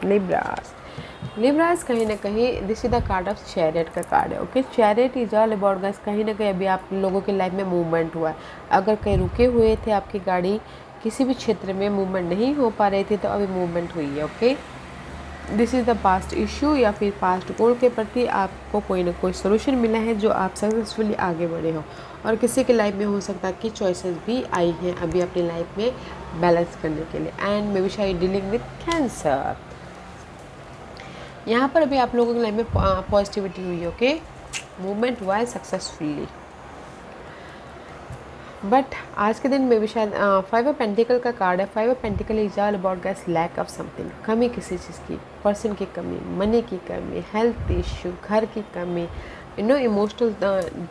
Libras कहीं ना कहीं this is the card of chariot का card है। Okay, chariot is all about guys, कहीं ना कहीं अभी आप लोगों की लाइफ में मूवमेंट हुआ है। अगर कहीं रुके हुए थे, आपकी गाड़ी किसी भी क्षेत्र में मूवमेंट नहीं हो पा रही थी, तो अभी मूवमेंट हुई है। Okay, this is the past issue या फिर पास्ट गोल के प्रति आपको कोई ना कोई सोल्यूशन मिला है जो आप सक्सेसफुली आगे बढ़े हो। और किसी के लाइफ में हो सकता है कि चॉइसेस भी आई हैं अभी अपनी लाइफ में बैलेंस करने के लिए। एंड मे बी शायद डीलिंग विद कैंसर, यहाँ पर अभी आप लोगों की लाइफ में पॉजिटिविटी हुई है। ओके, मूवमेंट हुआ है सक्सेसफुली, बट आज के दिन में भी शायद फाइव ऑफ पेंटिकल का कार्ड है। Five of pentacle is all about guys lack of something, कमी किसी चीज़ की, पर्सन की कमी, मनी की कमी, हेल्थ इश्यू, घर की कमी, इमोशनल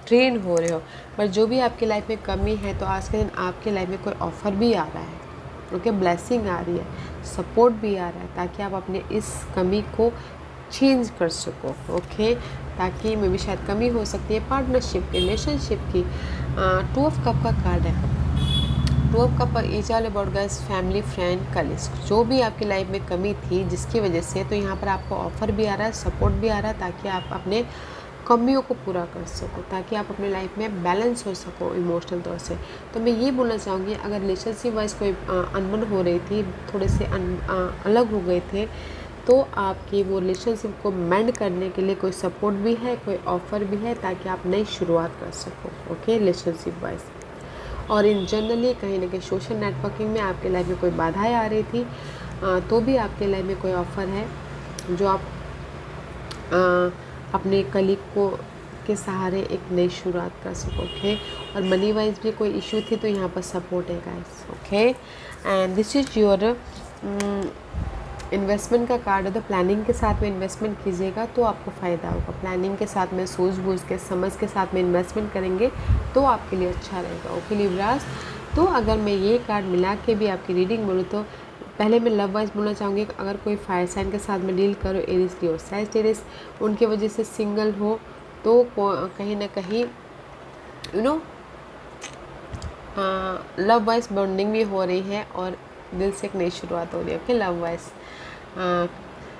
ड्रेन हो रहे हो। पर जो भी आपकी लाइफ में कमी है, तो आज के दिन आपके लाइफ में कोई ऑफर भी आ रहा है। ओके, ब्लेसिंग आ रही है, सपोर्ट भी आ रहा है, ताकि आप अपने इस कमी को चेंज कर सको। ओके, ताकि मे भी शायद कमी हो सकती है पार्टनरशिप की, रिलेशनशिप की। टू ऑफ कप का कार्ड है। Two of cup is all about guys family, friend, colleagues, जो भी आपकी लाइफ में कमी थी जिसकी वजह से, तो यहाँ पर आपको ऑफर भी आ रहा है, सपोर्ट भी आ रहा है, ताकि आप अपने कमियों को पूरा कर सको, ताकि आप अपने लाइफ में बैलेंस हो सको इमोशनल तौर से। तो मैं ये बोलना चाहूँगी, अगर रिलेशनशिप वाइज कोई अनबन हो रही थी, थोड़े से अलग हो गए थे, तो आपकी वो रिलेशनशिप को मेंड करने के लिए कोई सपोर्ट भी है, कोई ऑफ़र भी है, ताकि आप नई शुरुआत कर सको। Okay, relationship wise. और इन जनरली कहीं ना कहीं सोशल नेटवर्किंग में आपके लाइफ में कोई बाधाएं आ रही थी, तो भी आपके लाइफ में कोई ऑफ़र है जो आप अपने कलीग को के सहारे एक नई शुरुआत कर सको। ओके, और मनी वाइज भी कोई इशू थी, तो यहाँ पर सपोर्ट है guys. Okay, and this is your investment का कार्ड है। तो प्लानिंग के साथ में इन्वेस्टमेंट कीजिएगा तो आपको फ़ायदा होगा। प्लानिंग के साथ में सूझबूझ के, समझ के साथ में इन्वेस्टमेंट करेंगे तो आपके लिए अच्छा रहेगा। ओके लिब्रास, तो अगर मैं ये कार्ड मिला के भी आपकी रीडिंग बोलूँ, तो पहले मैं लव वाइज बोलना चाहूँगी, अगर कोई फायर साइन के साथ में डील करो, एरिस, लियो, सैजिटेरियस, उनकी वजह से सिंगल हो, तो कहीं ना कहीं लव वाइज बॉन्डिंग भी हो रही है और दिल से एक नई शुरुआत हो रही है। ओके, लव वाइज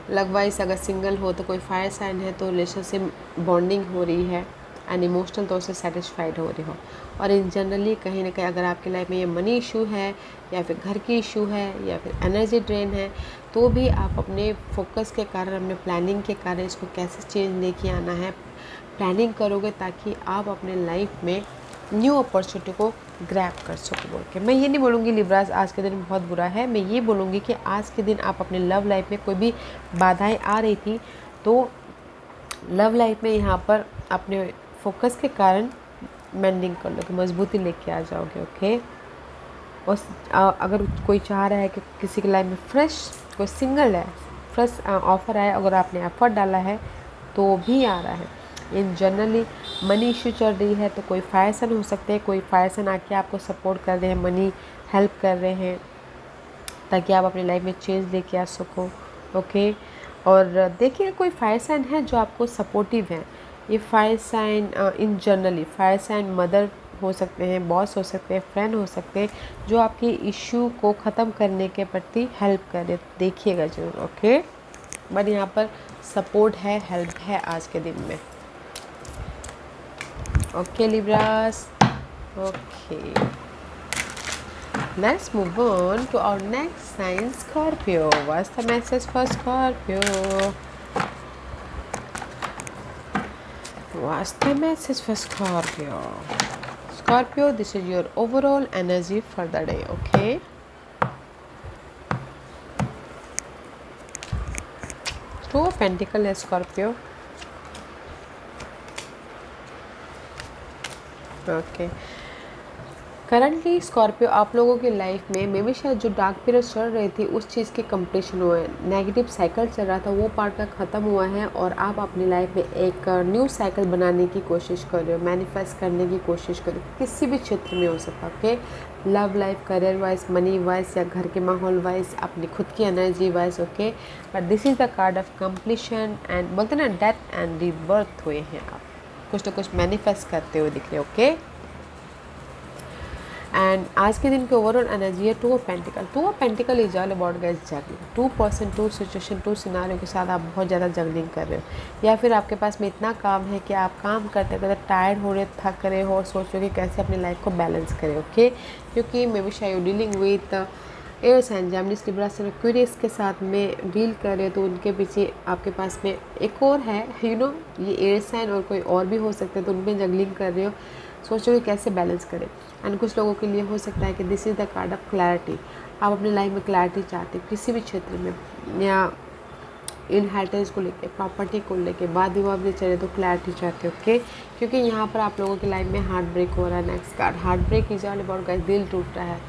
लगवाइज अगर सिंगल हो तो कोई फायर साइन है तो रिलेशनशिप बॉन्डिंग हो रही है एंड इमोशनल तौर से सेटिस्फाइड हो रही हो। और इन जनरली कहीं ना कहीं अगर आपकी लाइफ में ये मनी इशू है या फिर घर की इशू है या फिर एनर्जी ड्रेन है, तो भी आप अपने फोकस के कारण, अपने प्लानिंग के कारण इसको कैसे चेंज लेके आना है, प्लानिंग करोगे ताकि आप अपने लाइफ में न्यू अपॉर्चुनिटी को ग्रैब कर सको बोल के। मैं ये नहीं बोलूँगी लिब्रास आज के दिन बहुत बुरा है, मैं ये बोलूँगी कि आज के दिन आप अपने लव लाइफ में कोई भी बाधाएं आ रही थी तो लव लाइफ में यहाँ पर अपने फोकस के कारण मेंडिंग कर लोगे, मजबूती लेके आ जाओगे। ओके। और अगर कोई चाह रहा है कि किसी की लाइफ में फ्रेश कोई सिंगल है, फ्रेश ऑफर आया, अगर आपने एफर्ट डाला है तो भी आ रहा है। इन जनरली मनी इशू चल रही है तो कोई फायर सन हो सकते हैं, कोई फायर सन आके आपको सपोर्ट कर रहे हैं, मनी हेल्प कर रहे हैं ताकि आप अपनी लाइफ में चेंज लेके आ सको। ओके। और देखिए कोई फायर साइन है जो आपको सपोर्टिव है। ये fire sign in generally fire sign mother हो सकते हैं, बॉस हो सकते हैं, फ्रेंड हो सकते हैं, जो आपकी इशू को ख़त्म करने के प्रति हेल्प करे, देखिएगा जरूर। ओके। बट यहाँ पर सपोर्ट है, हेल्प है आज के दिन में। Okay Libras. Okay, let's move on to our next sign, Scorpio. What's the message for Scorpio? What's the message for Scorpio? Scorpio, this is your overall energy for the day. Okay. Two of Pentacles, Scorpio. Okay. Currently Scorpio आप लोगों की life में may be शायद जो dark period चल रही थी उस चीज़ की कंप्लीशन हुआ है, नेगेटिव साइकिल चल रहा था वो पार्ट का ख़त्म हुआ है और आप अपनी लाइफ में एक न्यू साइकिल बनाने की कोशिश कर रहे हो, मैनिफेस्ट करने की कोशिश कर रहे हो, किसी भी क्षेत्र में हो सकता है। Okay. Love life, career wise, money wise या घर के माहौल वाइज, अपनी खुद की energy wise. Okay. But this is the card of completion and बोलते ना डेथ एंड रीबर्थ हुए हैं, आप कुछ ना कुछ मैनिफेस्ट करते हुए दिख रहे हो। ओके। एंड आज के दिन की ओवरऑल एनर्जी है two of pentacle. Two of pentacle is all about guys juggling. 2% 2 situation 2 scenario के साथ आप बहुत ज़्यादा जगलिंग कर रहे हो, या फिर आपके पास में इतना काम है कि आप काम करते करते टायर्ड हो रहे, थक रहे हो और सोच रहे हो कि कैसे अपनी लाइफ को बैलेंस करें। ओके। क्योंकि मे बी शायद dealing with air sign, Gemini, Libra, Aquarius के साथ में डील कर रहे हो तो उनके पीछे आपके पास में एक और है, ये एयर साइन और कोई और भी हो सकते हैं, तो उनमें जगलिंग कर रहे हो, सोच रहे हो कैसे बैलेंस करें। एंड कुछ लोगों के लिए हो सकता है कि this is the card of clarity. आप अपनी लाइफ में क्लैरिटी चाहते हो किसी भी क्षेत्र में, या इनहेरिटेंस को लेके, प्रॉपर्टी को लेके, बाद विवाह में चले तो क्लैरिटी चाहते हो। ओके। क्योंकि यहाँ पर आप लोगों की लाइफ में हार्ट ब्रेक हो रहा है। Next card heartbreak is all about guys, दिल टूट रहा है।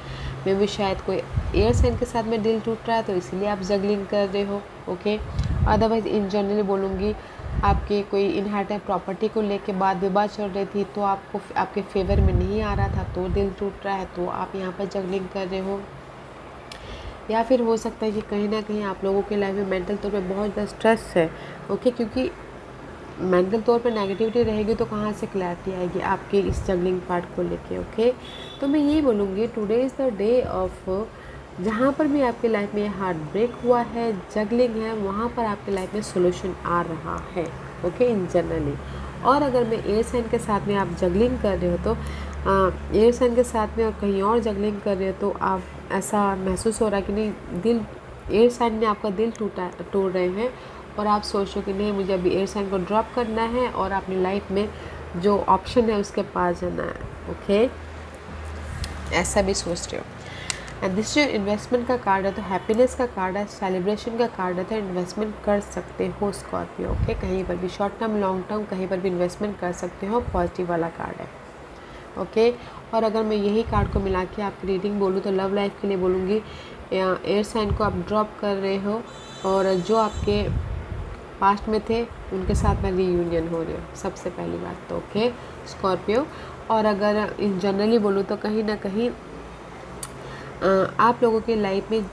मे भी शायद कोई एयर साइन के साथ में दिल टूट रहा है तो इसीलिए आप जगलिंग कर रहे हो। ओके। अदरवाइज इन जनरली बोलूँगी आपके कोई इनहेरिटेड प्रॉपर्टी को लेके बात विवाद चल रही थी तो आपको आपके फेवर में नहीं आ रहा था तो दिल टूट रहा है, तो आप यहाँ पर जगलिंग कर रहे हो। या फिर हो सकता है कि कहीं ना कहीं आप लोगों के लाइफ में मेंटल तौर पे बहुत ज़्यादा स्ट्रेस है। ओके। क्योंकि मेंटल तौर पे नेगेटिविटी रहेगी तो कहाँ से क्लैरिटी आएगी आपके इस जगलिंग पार्ट को लेके। ओके। तो मैं यही बोलूँगी today is the day of, जहाँ पर भी आपकी लाइफ में हार्ट ब्रेक हुआ है, जगलिंग है, वहाँ पर आपकी लाइफ में सोल्यूशन आ रहा है। ओके। इन जनरली। और अगर मैं एयर साइन के साथ में आप जगलिंग कर रहे हो तो एयर साइन के साथ में और कहीं और जगलिंग कर रहे हो तो आप ऐसा महसूस हो रहा है कि नहीं, दिल एयर साइन ने आपका दिल तोड़ रहे हैं और आप सोच रहे हो कि नहीं मुझे अभी एयर साइन को ड्रॉप करना है और अपनी लाइफ में जो ऑप्शन है उसके पास जाना है। ओके। ऐसा भी सोच रहे हो। एंड दिस जो इन्वेस्टमेंट का कार्ड है तो हैप्पीनेस का कार्ड है, सेलिब्रेशन का कार्ड है, तो इन्वेस्टमेंट कर सकते हो स्कॉर्पियो। ओके। कहीं पर भी शॉर्ट टर्म लॉन्ग टर्म कहीं पर भी इन्वेस्टमेंट कर सकते हो, पॉजिटिव वाला कार्ड है। ओके। और अगर मैं यही कार्ड को मिला के आपकी रीडिंग बोलूँ तो लव लाइफ के लिए बोलूँगी एयर साइन को आप ड्रॉप कर रहे हो और जो आपके पास्ट में थे उनके साथ में रीयूनियन हो रहे हो, सबसे पहली बात तो। Okay Scorpio. और अगर इन जनरली बोलूँ तो कहीं ना कहीं आप लोगों के लाइफ में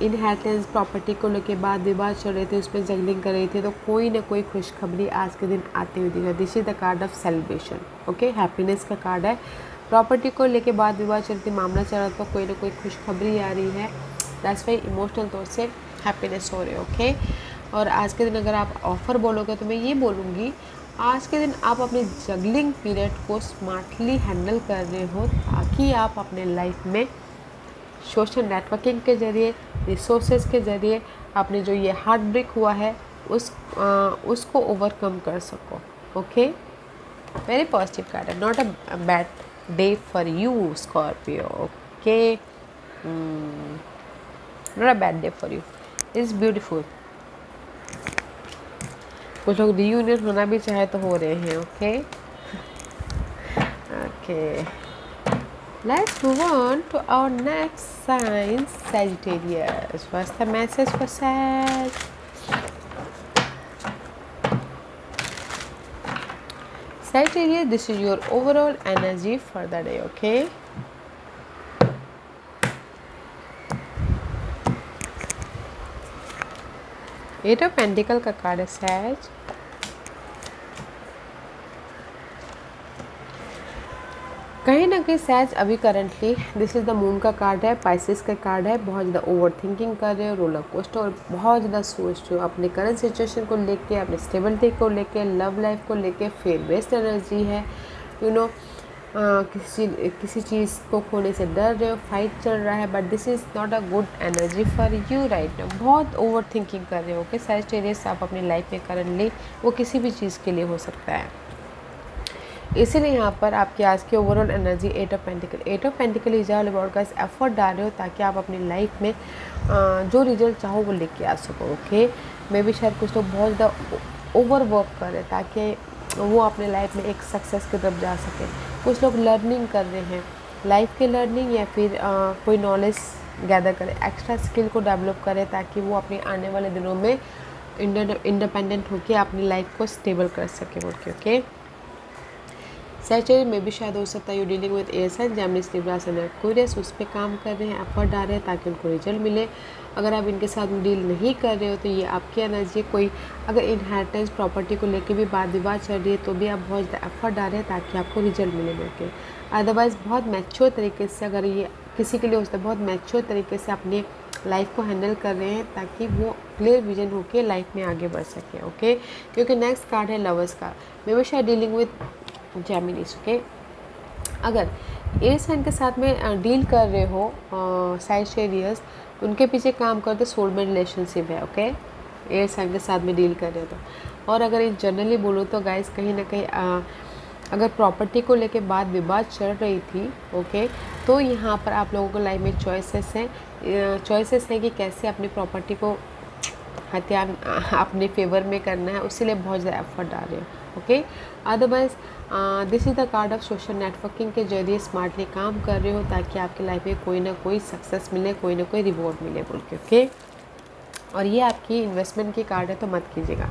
इनहेरिटेंस प्रॉपर्टी को लेके बाद विवाद चल रहे थे, उसमें जगलिंग कर रही थी, तो कोई ना कोई खुशखबरी आज के दिन आती हुई दिख रही है। This is the card of celebration. Okay. Happiness का कार्ड है। प्रॉपर्टी को लेके बाद विवाद चलती, मामला चल रहा था, कोई ना कोई खुशखबरी आ रही है, दैट्स वाई इमोशनल तौर से हैप्पीनेस हो रहे। ओके। और आज के दिन अगर आप ऑफ़र बोलोगे तो मैं ये बोलूँगी, आज के दिन आप अपने जगलिंग पीरियड को स्मार्टली हैंडल कर रहे हो, ताकि आप अपने लाइफ में सोशल नेटवर्किंग के ज़रिए, रिसोर्सेज के ज़रिए आपने जो ये हार्ट ब्रेक हुआ है उसको ओवरकम कर सको। ओके, वेरी पॉजिटिव कार्ड है, not a bad day for you Scorpio. Okay, not a bad day for you, it's beautiful. कुछ लोग रियूनियन होना भी चाहे तो हो रहे हैं। Okay okay, let's move on to our next sign, Sagittarius. What's the message for Sag? Sagittarius, this is your overall energy for the day, okay? Eight of Pentacles का कार्ड है Sag. कहीं ना कहीं सैज अभी currently, this is the moon का card है, Pisces का कार्ड है, बहुत ज़्यादा ओवर थिंकिंग कर रहे हो, रोलर कोस्टर, और बहुत ज़्यादा सोच रहे हो अपने करंट सिचुएशन को लेके, अपने स्टेबिलिटी को लेके, लव लाइफ को लेके, फेयर बेस्ड एनर्जी है, यू नो, किसी चीज़ को खोने से डर रहे हो, फाइट चल रहा है, but this is not a good energy for you right now. बहुत ओवर थिंकिंग कर रहे हो कि सैजिटेरियस आप अपनी लाइफ में करंटली, वो किसी भी चीज़ के लिए हो सकता है। इसीलिए यहाँ पर आपकी आज की overall energy at of pentacle is all about guys effort डाल रहे हो, ताकि आप अपनी लाइफ में जो रिजल्ट चाहो वो लेके आ सको। ओके, मे भी शायद कुछ लोग बहुत ज़्यादा ओवर वर्क करें ताकि वो अपने लाइफ में एक सक्सेस की तरफ जा सके। कुछ लोग लर्निंग कर रहे हैं, लाइफ के लर्निंग, या फिर कोई नॉलेज गैदर करें, एक्स्ट्रा स्किल को डेवलप करें, ताकि वो अपने आने वाले दिनों में इंडिपेंडेंट होकर अपनी लाइफ को स्टेबल कर सके। ओके, सैजिटेरियस में भी शायद हो सकता है you dealing with air sign, Gemini, Libra and Aquarius, उस पर काम कर रहे हैं, एफर्ट डाल रहे हैं ताकि उनको रिजल्ट मिले। अगर आप इनके साथ डील नहीं कर रहे हो तो ये आपकी एनर्जी, कोई अगर इनहेरिटेंस प्रॉपर्टी को लेके भी बात विवाद चल रही है तो भी आप बहुत ज़्यादा एफर्ट डाल रहे हैं ताकि आपको रिजल्ट मिले मिलके। अदरवाइज़ बहुत मैच्योर तरीके से, अगर ये किसी के लिए होता है, बहुत मैच्योर तरीके से अपनी लाइफ को हैंडल कर रहे हैं ताकि वो क्लियर विजन होकर लाइफ में आगे बढ़ सके। ओके, क्योंकि नेक्स्ट कार्ड है लवर्स का, मे बी शायद डीलिंग विद जेमिनीज। ओके, अगर एयर साइन के साथ में डील कर रहे हो सैजिटेरियस, उनके पीछे काम करते सोलमेट रिलेशनशिप है। ओके, एयर साइन के साथ में डील कर रहे हो तो। और अगर इन जनरली बोलो तो गाइस, कहीं ना कहीं अगर प्रॉपर्टी को लेके बात विवाद चल रही थी, ओके, तो यहाँ पर आप लोगों को लाइफ में चॉइसेस हैं कि कैसे अपनी प्रॉपर्टी को हथियार अपने फेवर में करना है, उसी लिए बहुत ज़्यादा एफर्ट डाल रहे हो। Okay, otherwise this is the card of social networking के जरिए स्मार्टली काम कर रहे हो ताकि आपकी लाइफ में कोई ना कोई सक्सेस मिले, कोई ना कोई रिवॉर्ड मिले बोल के। ओके, और ये आपकी इन्वेस्टमेंट की कार्ड है तो मत कीजिएगा।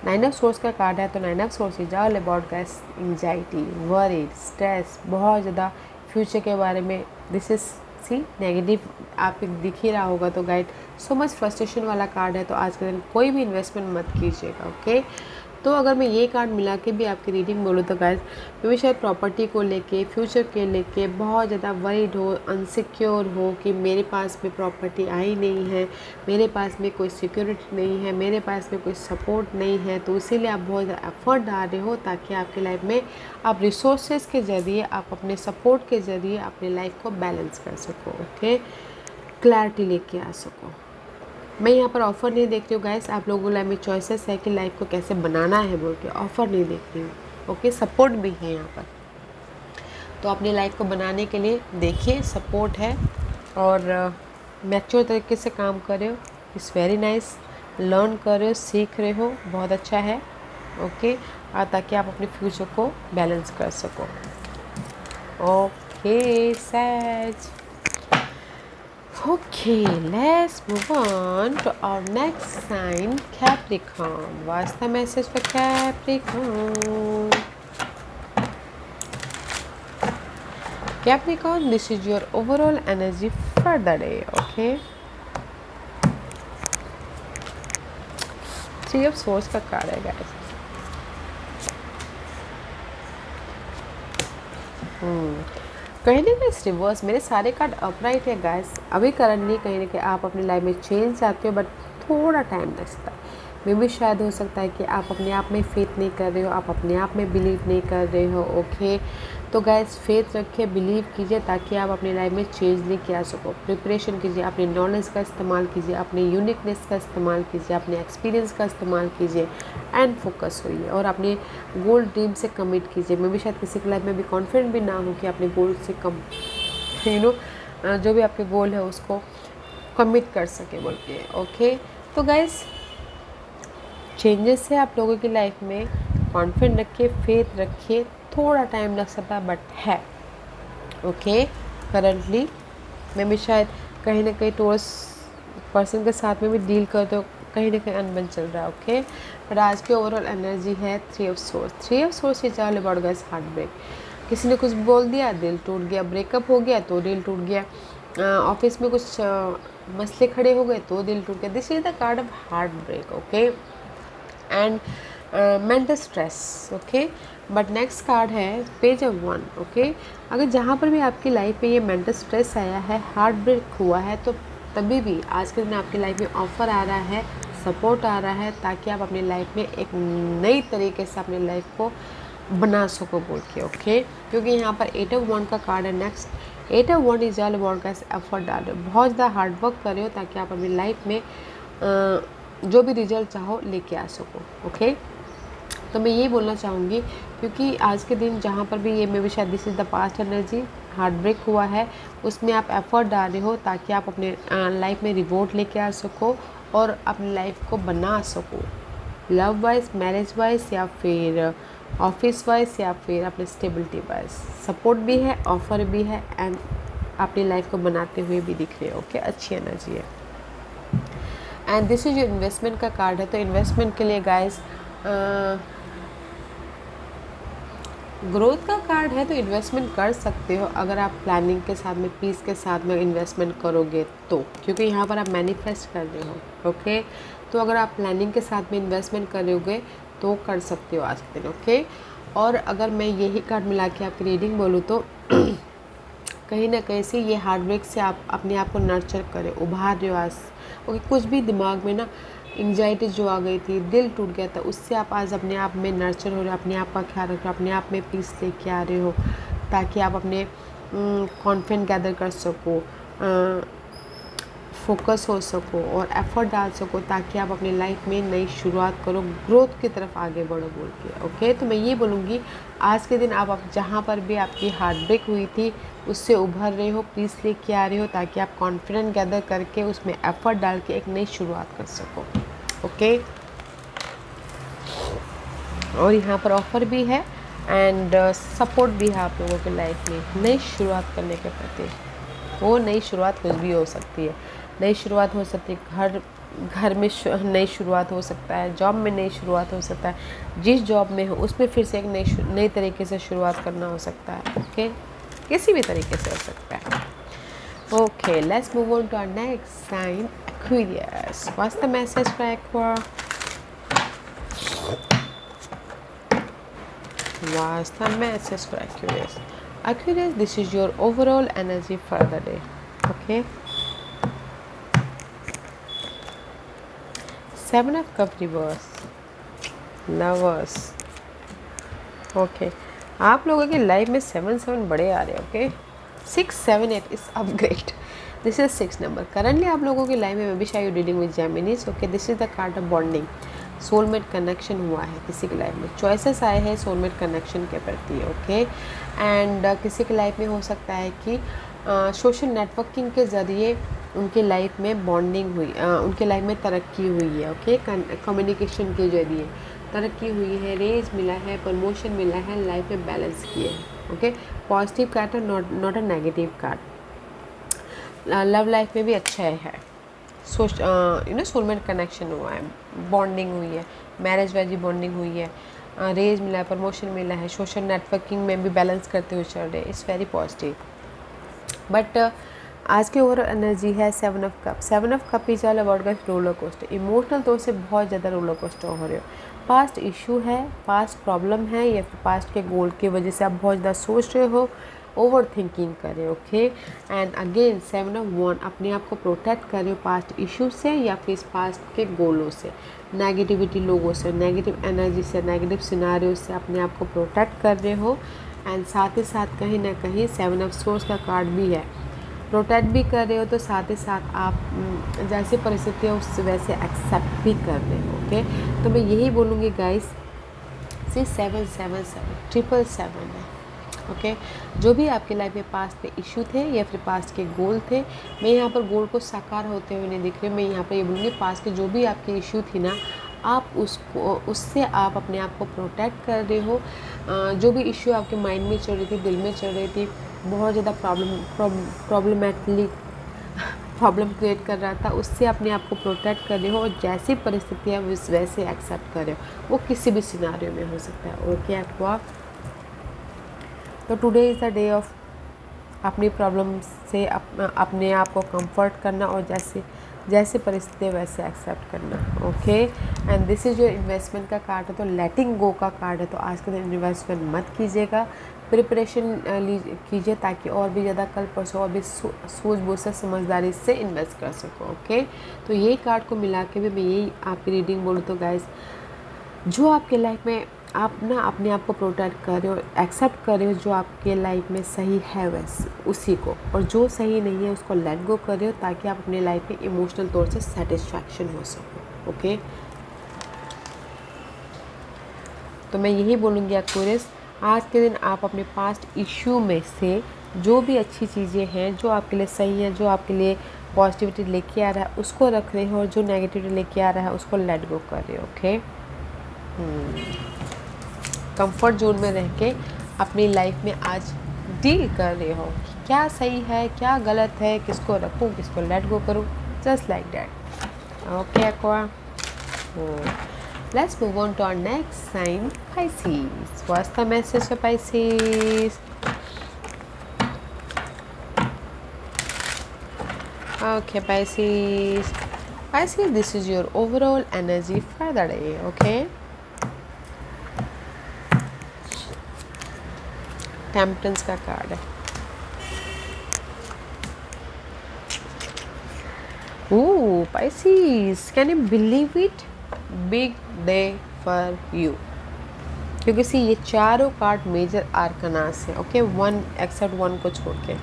9 ऑफ सोर्स का कार्ड है तो 9 of swords is all about guys anxiety, worried, stress, बहुत ज़्यादा फ्यूचर के बारे में, दिस इज सी नेगेटिव आप दिख ही रहा होगा तो गाइड सो मच फ्रस्ट्रेशन वाला कार्ड है। तो आज के दिन कोई भी इन्वेस्टमेंट मत कीजिएगा। ओके, तो अगर मैं ये कार्ड मिला के भी आपकी रीडिंग बोलूँ तो गाइस, मैं भी शायद प्रॉपर्टी को लेके, फ्यूचर के लेके बहुत ज़्यादा वरीड हो, अनसिक्योर हो कि मेरे पास में प्रॉपर्टी आई नहीं है, मेरे पास में कोई सिक्योरिटी नहीं है, मेरे पास में कोई सपोर्ट नहीं है, तो इसीलिए आप बहुत ज़्यादा एफर्ट डाल रहे हो ताकि आपकी लाइफ में आप रिसोर्सेज के ज़रिए, आप अपने सपोर्ट के ज़रिए अपनी लाइफ को बैलेंस कर सको। ओके, क्लैरिटी लेके आ सको। मैं यहाँ पर ऑफ़र नहीं देख रही हूँ गाइस, आप लोगों को लाइफ में चॉइसेस है कि लाइफ को कैसे बनाना है बोल के, ऑफ़र नहीं देख रही हूँ। ओके, सपोर्ट भी है यहाँ पर, तो अपनी लाइफ को बनाने के लिए देखिए, सपोर्ट है और मैच्योर तरीके से काम कर रहे हो, इट्स वेरी नाइस, लर्न कर रहे हो, सीख रहे हो, बहुत अच्छा है। ओके, ताकि आप अपने फ्यूचर को बैलेंस कर सको। ओके सैज, okay, let's move on to our next sign, Capricorn. What's the message for Capricorn? Capricorn, this is your overall energy for the day. Okay, 3 of Swords का कार्ड है guys. कहीं ना कहीं reverse, मेरे सारे कार्ड अपराइट है guys. अभी currently कहीं ना कहीं आप अपनी लाइफ में चेंज चाहते हो, बट थोड़ा टाइम लगता है। मे भी शायद हो सकता है कि आप अपने आप में फेथ नहीं कर रहे हो, आप अपने आप में बिलीव नहीं कर रहे हो। ओके, तो गाइस फेथ रखिए, बिलीव कीजिए ताकि आप अपनी लाइफ में चेंज लेके आ सको। प्रिपरेशन कीजिए, अपने नॉलेज का इस्तेमाल कीजिए, अपने यूनिकनेस का इस्तेमाल कीजिए, अपने एक्सपीरियंस का इस्तेमाल कीजिए एंड फोकस होइए और अपने गोल ड्रीम से कमिट कीजिए। मे भी शायद किसी की लाइफ में भी कॉन्फिडेंट भी ना हो कि अपने गोल से कम जो भी आपके गोल है उसको कमिट कर सके बोल के। ओके, तो गाइस चेंजेस है आप लोगों की लाइफ में, कॉन्फिडेंट रखिए, फेथ रखिए, थोड़ा टाइम लग सकता है बट है। ओके, करंटली मैं भी शायद कहीं ना कहीं टूवर्ड्स पर्सन के साथ में भी डील करते हो, कहीं ना कहीं अनबन चल रहा है। ओके, बट आज की ओवरऑल एनर्जी है 3 of swords. 3 of swords is all about guys heartbreak. किसी ने कुछ बोल दिया, दिल टूट गया, ब्रेकअप हो गया तो दिल टूट गया, ऑफिस में कुछ मसले खड़े हो गए तो दिल टूट गया। This is the card of heartbreak. Okay, and mental stress. Okay, but next card है पेज ऑफ वन। ओके, अगर जहाँ पर भी आपकी लाइफ में ये मेंटल स्ट्रेस आया है, हार्ट ब्रेक हुआ है, तो तभी भी आज के दिन आपकी लाइफ में ऑफ़र आ रहा है, सपोर्ट आ रहा है ताकि आप अपनी लाइफ में एक नई तरीके से अपनी लाइफ को बना सको बोल के। ओके, क्योंकि यहाँ पर 8 ऑफ वन का कार्ड है। Next 8 of one is all about guys effort डाल रहे हो, बहुत ज़्यादा हार्ड वर्क कर रहे हो ताकि आप अपनी लाइफ में जो भी रिजल्ट चाहो लेके आ सको। ओके, तो मैं ये बोलना चाहूँगी क्योंकि आज के दिन जहाँ पर भी ये मे भी शायद this is the past energy, heartbreak हुआ है, उसमें आप एफर्ट डाल रहे हो ताकि आप अपने लाइफ में रिवॉर्ड लेके आ सको और अपनी लाइफ को बना सको, लव वाइज, मैरिज वाइज, या फिर ऑफिस वाइज, या फिर अपने स्टेबिलिटी वाइज। सपोर्ट भी है, ऑफर भी है एंड अपनी लाइफ को बनाते हुए भी दिख रहे हो। ओके, अच्छी एनर्जी है। एंड दिस इज जो इन्वेस्टमेंट का कार्ड है, तो इन्वेस्टमेंट के लिए गाइस ग्रोथ का कार्ड है, तो इन्वेस्टमेंट कर सकते हो अगर आप प्लानिंग के साथ में, पीस के साथ में इन्वेस्टमेंट करोगे तो, क्योंकि यहाँ पर आप मैनिफेस्ट कर रहे हो। ओके, तो अगर आप प्लानिंग के साथ में इन्वेस्टमेंट करोगे तो कर सकते हो आज के दिन। ओके, और अगर मैं यही कार्ड मिला के आपकी रीडिंग बोलूँ तो कहीं ना कहीं से ये हार्ट ब्रेक से आप अपने आप को नर्चर करें, उभार रहे हो आज। ओके, कुछ भी दिमाग में ना एंग्जाइटी जो आ गई थी, दिल टूट गया था, उससे आप आज अपने आप में नर्चर हो रहे हो, अपने आप का ख्याल रख रहे हो, अपने आप में पीस लेके आ रहे हो ताकि आप अपने कॉन्फिडेंस गैदर कर सको, फोकस हो सको और एफर्ट डाल सको ताकि आप अपनी लाइफ में नई शुरुआत करो, ग्रोथ की तरफ आगे बढ़ो बोल के। ओके, तो मैं ये बोलूँगी आज के दिन आप जहाँ पर भी आपकी हार्ट ब्रेक हुई थी उससे उभर रहे हो, पीस लेके आ रहे हो ताकि आप कॉन्फिडेंस गैदर करके उसमें एफर्ट डाल के एक नई शुरुआत कर सको। ओके, और यहाँ पर ऑफ़र भी है एंड सपोर्ट भी है आप लोगों के लाइफ में नई शुरुआत करने के प्रति। वो नई शुरुआत कुछ भी हो सकती है, नई शुरुआत हो सकती है घर में नई शुरुआत हो सकता है, जॉब में नई शुरुआत हो सकता है, जिस जॉब में हो उसमें फिर से एक नई तरीके से शुरुआत करना हो सकता है। ओके, किसी भी तरीके से हो सकता है। Okay, let's move on to our next sign, Aquarius. What's the message for Aqua? What's the message for Aquarius? Aquarius, this is your overall energy for the day. Okay. 7 of Cups reverse. Lovers. Okay. आप लोगों की life में 7 बड़े आ रहे हैं। Okay, 6, 7, 8 is upgrade. This is 6 number. Currently आप लोगों की लाइफ में भी शायद dealing with Geminis. Okay, this is the card of bonding. Soulmate connection हुआ है किसी की लाइफ में, चॉइसेस आए हैं सोलमेट कनेक्शन के प्रति। ओके, एंड किसी की लाइफ में हो सकता है कि सोशल नेटवर्किंग के ज़रिए उनके लाइफ में बॉन्डिंग हुई, उनके लाइफ में तरक्की हुई है। ओके, कम्युनिकेशन के ज़रिए तरक्की हुई है, रेज मिला है, प्रमोशन मिला है, लाइफ में बैलेंस किए हैं। ओके, पॉजिटिव कार्ड है, not a negative card. Love life में भी अच्छा है, सोलमेट कनेक्शन हुआ है, बॉन्डिंग हुई है, मैरिज वाइज बॉन्डिंग हुई है, रेज मिला है, प्रमोशन मिला है, सोशल नेटवर्किंग में भी बैलेंस करते हुए चल रहे हैं। It's very positive. बट आज की ओवरऑल एनर्जी है 7 of cup. 7 of cup is all about guys roller coaster. Emotional तौर से बहुत ज़्यादा रोलर कोस्टर हो रहे हो, पास्ट इशू है, पास्ट प्रॉब्लम है, या फिर पास्ट के गोल की वजह से आप बहुत ज़्यादा सोच रहे हो, ओवर थिंकिंग करें। Okay, and again 7 of one, अपने आप को प्रोटेक्ट करें पास्ट इशू से या फिर पास्ट के गोलों से। नेगेटिविटी लोगों से, नेगेटिव एनर्जी से, नेगेटिव सिनारियो से अपने आप को प्रोटेक्ट कर रहे हो। एंड साथ ही साथ कहीं ना कहीं 7 ऑफ सोर्स का कार्ड भी है, प्रोटेक्ट भी कर रहे हो, तो साथ ही साथ आप जैसी परिस्थिति है उस वैसे एक्सेप्ट भी कर रहे हो। ओके, तो मैं यही बोलूँगी गाइस, 6777 है। ओके, जो भी आपके लाइफ में पास्ट में इशू थे या फिर पास्ट के गोल थे, मैं यहाँ पर गोल को साकार होते हुए नहीं दिख रही। मैं यहाँ पर ये बोलूँगी पास्ट के जो भी आपकी इशू थी ना, आप उससे आप अपने आप को प्रोटेक्ट कर रहे हो। जो भी इशू आपके माइंड में चल रही थी, दिल में चल रही थी, बहुत ज़्यादा प्रॉब्लम क्रिएट कर रहा था, उससे अपने आप को प्रोटेक्ट कर रहे हो। और जैसी परिस्थिति है वैसे एक्सेप्ट कर रहे हो, वो किसी भी सिनारियो में हो सकता है। ओके एक्वा, तो today is the day of अपनी प्रॉब्लम से अपने आप को कंफर्ट करना और जैसे परिस्थिति है वैसे एक्सेप्ट करना। Okay, and this is your investment का कार्ड है, तो लेटिंग गो का कार्ड है। तो आज के दिन इन्वेस्टमेंट मत कीजिएगा, प्रिपरेशन कीजिए ताकि और भी ज़्यादा कल परसों और भी सूझबूझ से समझदारी से इन्वेस्ट कर सको। ओके, तो यही कार्ड को मिला के भी मैं यही आपकी रीडिंग बोलूँ तो गाइस, जो आपके लाइफ में आप ना अपने आप को प्रोटेक्ट कर रहे हो, एक्सेप्ट कर रहे हो जो आपके लाइफ में सही है वैसे उसी को, और जो सही नहीं है उसको लेट गो कर रहे हो ताकि आप अपने लाइफ में इमोशनल तौर से सेटिस्फैक्शन हो सको। ओके, तो मैं यही बोलूँगी एक्वेरियस, आज के दिन आप अपने पास्ट इश्यू में से जो भी अच्छी चीज़ें हैं, जो आपके लिए सही है, जो आपके लिए पॉजिटिविटी लेके आ रहा है उसको रख रहे हो, और जो नेगेटिविटी लेके आ रहा है उसको लेट गो कर रहे हो। ओके, कंफर्ट जोन में रह के अपनी लाइफ में आज डील कर रहे हो, क्या सही है क्या गलत है, किसको रखूँ किसको लेट गो करूँ, just like that. Okay aqua, let's move on to our next sign, Pisces. What's the message for Pisces? Okay, Pisces, this is your overall energy for the day. Okay, Temperance का card है। Ooh, Pisces, can you believe it? Big day for you. क्योंकि सी ये चारों card major आर्कनास है। Okay, one except one को छोड़ के।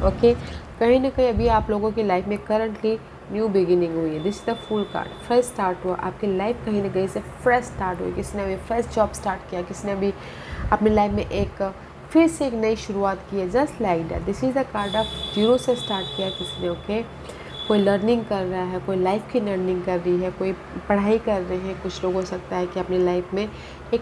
Okay, कहीं ना कहीं अभी आप लोगों की लाइफ में करंटली न्यू बिगिनिंग हुई है। This is the full card, fresh start हुआ आपकी लाइफ, कहीं ना कहीं से फ्रेश स्टार्ट हुई। किसी ने अभी फ्रेश जॉब स्टार्ट किया, किसी ने अभी अपनी लाइफ में फिर से एक नई शुरुआत की है, just like that. This is the card of zero से स्टार्ट किया किसी ने। ओके, कोई लर्निंग कर रहा है, कोई लाइफ की लर्निंग कर रही है, कोई पढ़ाई कर रहे हैं। कुछ लोग हो सकता है कि अपनी लाइफ में एक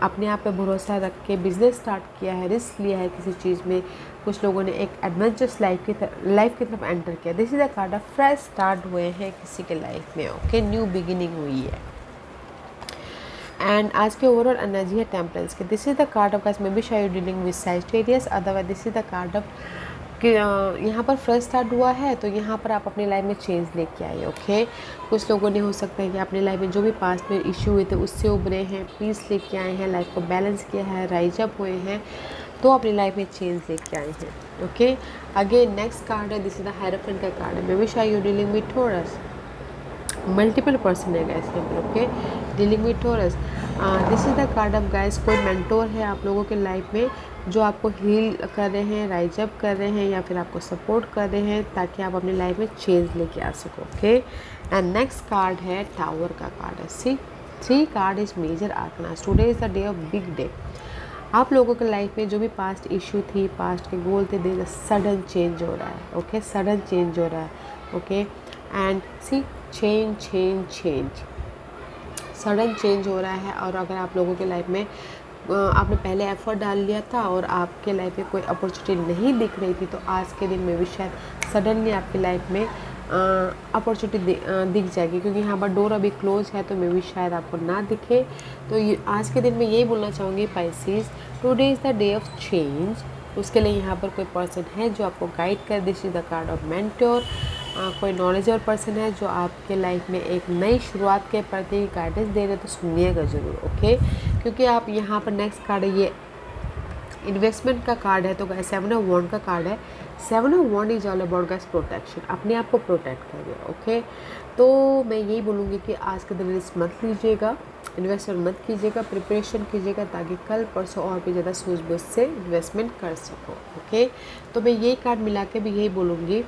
अपने आप पे भरोसा रख के बिज़नेस स्टार्ट किया है, रिस्क लिया है किसी चीज़ में। कुछ लोगों ने एक एडवेंचरस लाइफ की तरफ एंटर किया। This is the card of fresh start हुए हैं किसी के लाइफ में। ओके, न्यू बिगिनिंग हुई है। एंड आज के ओवरऑल एनर्जी है टेम्परेंस की। This is the card of guys, may be शायद dealing with Sagittarius, otherwise this is the card of कि यहाँ पर फ्रेश स्टार्ट हुआ है, तो यहाँ पर आप अपनी लाइफ में चेंज लेके आए। ओके, कुछ लोगों ने हो सकता है कि अपनी लाइफ में जो भी पास्ट में इश्यू हुए थे उससे उभरे हैं, पीस लेके आए हैं, लाइफ को बैलेंस किया है, राइज अप हुए हैं, तो अपनी लाइफ में चेंज लेके आए हैं। ओके, अगेन नेक्स्ट कार्ड है, दिस इज द हायरोफेंट का कार्ड है। मे बी शायद you dealing with taurus, multiple person है गाइस यहाँ पर। Okay, dealing with taurus, this is the card of guys, कोई मेंटोर है आप लोगों के लाइफ में जो आपको हील कर रहे हैं, राइज अप कर रहे हैं, या फिर आपको सपोर्ट कर रहे हैं ताकि आप अपनी लाइफ में चेंज लेके आ सको। ओके, एंड नेक्स्ट कार्ड है टावर का कार्ड है। See 3 card is major arcanas. Today is the day of big day. आप लोगों के लाइफ में जो भी पास्ट इशू थी, पास्ट के गोल थे, देयर सडन चेंज हो रहा है। ओके, सडन चेंज हो रहा है। Okay, and see change sudden change हो रहा है। और अगर आप लोगों के लाइफ में आपने पहले एफर्ट डाल लिया था और आपके लाइफ में कोई अपॉर्चुनिटी नहीं दिख रही थी, तो आज के दिन में भी शायद सडनली आपकी लाइफ में अपॉर्चुनिटी दिख जाएगी, क्योंकि यहाँ पर डोर अभी क्लोज है, तो मे भी शायद आपको ना दिखे। तो आज के दिन में यही बोलना चाहूँगी Pisces, today is the day of change. उसके लिए यहाँ पर कोई पर्सन है जो आपको गाइड कर। This is the card of mentor. कोई नॉलेजेबल पर्सन है जो आपके लाइफ में एक नई शुरुआत के प्रति गाइडेंस दे रहे, तो सुनिएगा ज़रूर। ओके, क्योंकि आप यहाँ पर नेक्स्ट कार्ड है, ये इन्वेस्टमेंट का कार्ड है, तो 7 ऑफ वॉन्ड का कार्ड है। Seven of wand is all about guys protection, अपने आप को प्रोटेक्ट करिए। ओके, तो मैं यही बोलूँगी कि आज के दिन रिस्क मत लीजिएगा, इन्वेस्टमेंट मत कीजिएगा, प्रिपरेशन कीजिएगा ताकि कल परसों और भी ज़्यादा सूझबूझ से इन्वेस्टमेंट कर सको। ओके, तो मैं यही कार्ड मिला के भी यही बोलूँगी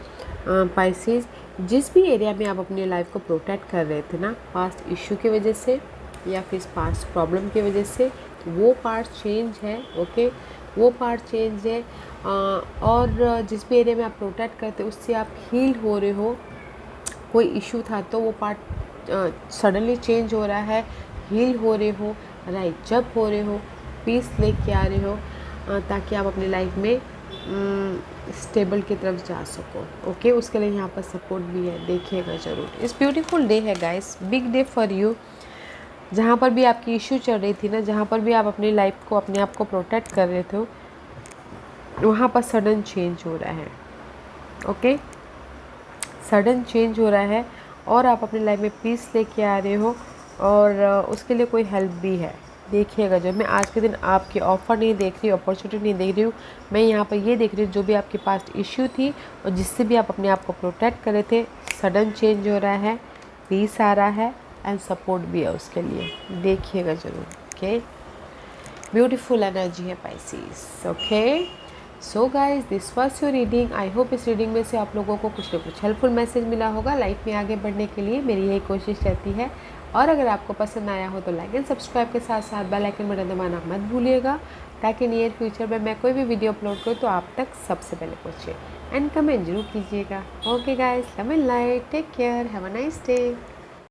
पाइसेस, जिस भी एरिया में आप अपनी लाइफ को प्रोटेक्ट कर रहे थे ना, पास्ट इशू की वजह से या फिर पास्ट प्रॉब्लम की वजह से, वो पार्ट चेंज है। ओके, वो पार्ट चेंज है। और जिस भी एरिया में आप प्रोटेक्ट करते हो उससे आप हील हो रहे हो। कोई इशू था तो वो पार्ट सडनली चेंज हो रहा है, हील हो रहे हो, राइट जब हो रहे हो, पीस लेके आ रहे हो, ताकि आप अपनी लाइफ में स्टेबल की तरफ जा सको। ओके, उसके लिए यहाँ पर सपोर्ट भी है, देखिएगा ज़रूर। इस ब्यूटीफुल डे है guys, big day for you. जहाँ पर भी आपकी इशू चल रही थी ना, जहाँ पर भी आप अपनी लाइफ को, अपने आप को प्रोटेक्ट कर रहे थे, वहाँ पर सडन चेंज हो रहा है। ओके, सडन चेंज हो रहा है और आप अपनी लाइफ में पीस लेके आ रहे हो, और उसके लिए कोई हेल्प भी है। देखिएगा, जब मैं आज के दिन आपकी ऑफ़र नहीं देख रही, अपॉर्चुनिटी नहीं देख रही हूँ, मैं यहाँ पर ये देख रही हूँ जो भी आपके पास इश्यू थी और जिससे भी आप अपने आप को प्रोटेक्ट कर रहे थे, सडन चेंज हो रहा है, पीस आ रहा है एंड सपोर्ट भी है उसके लिए। देखिएगा ज़रूर। ओके, ब्यूटीफुल एनर्जी है Pisces. Okay, so guys this was your reading. I hope इस रीडिंग में से आप लोगों को कुछ ना कुछ हेल्पफुल मैसेज मिला होगा। लाइफ में आगे बढ़ने के लिए मेरी यही कोशिश रहती है। और अगर आपको पसंद आया हो तो लाइक एंड सब्सक्राइब के साथ साथ बेल आइकन बटन दबाना मत भूलिएगा, ताकि नियर फ्यूचर में मैं कोई भी वीडियो अपलोड करूँ तो आप तक सबसे पहले पहुँचे। एंड कमेंट जरूर कीजिएगा। Okay guys, love and light, take care, have a nice day.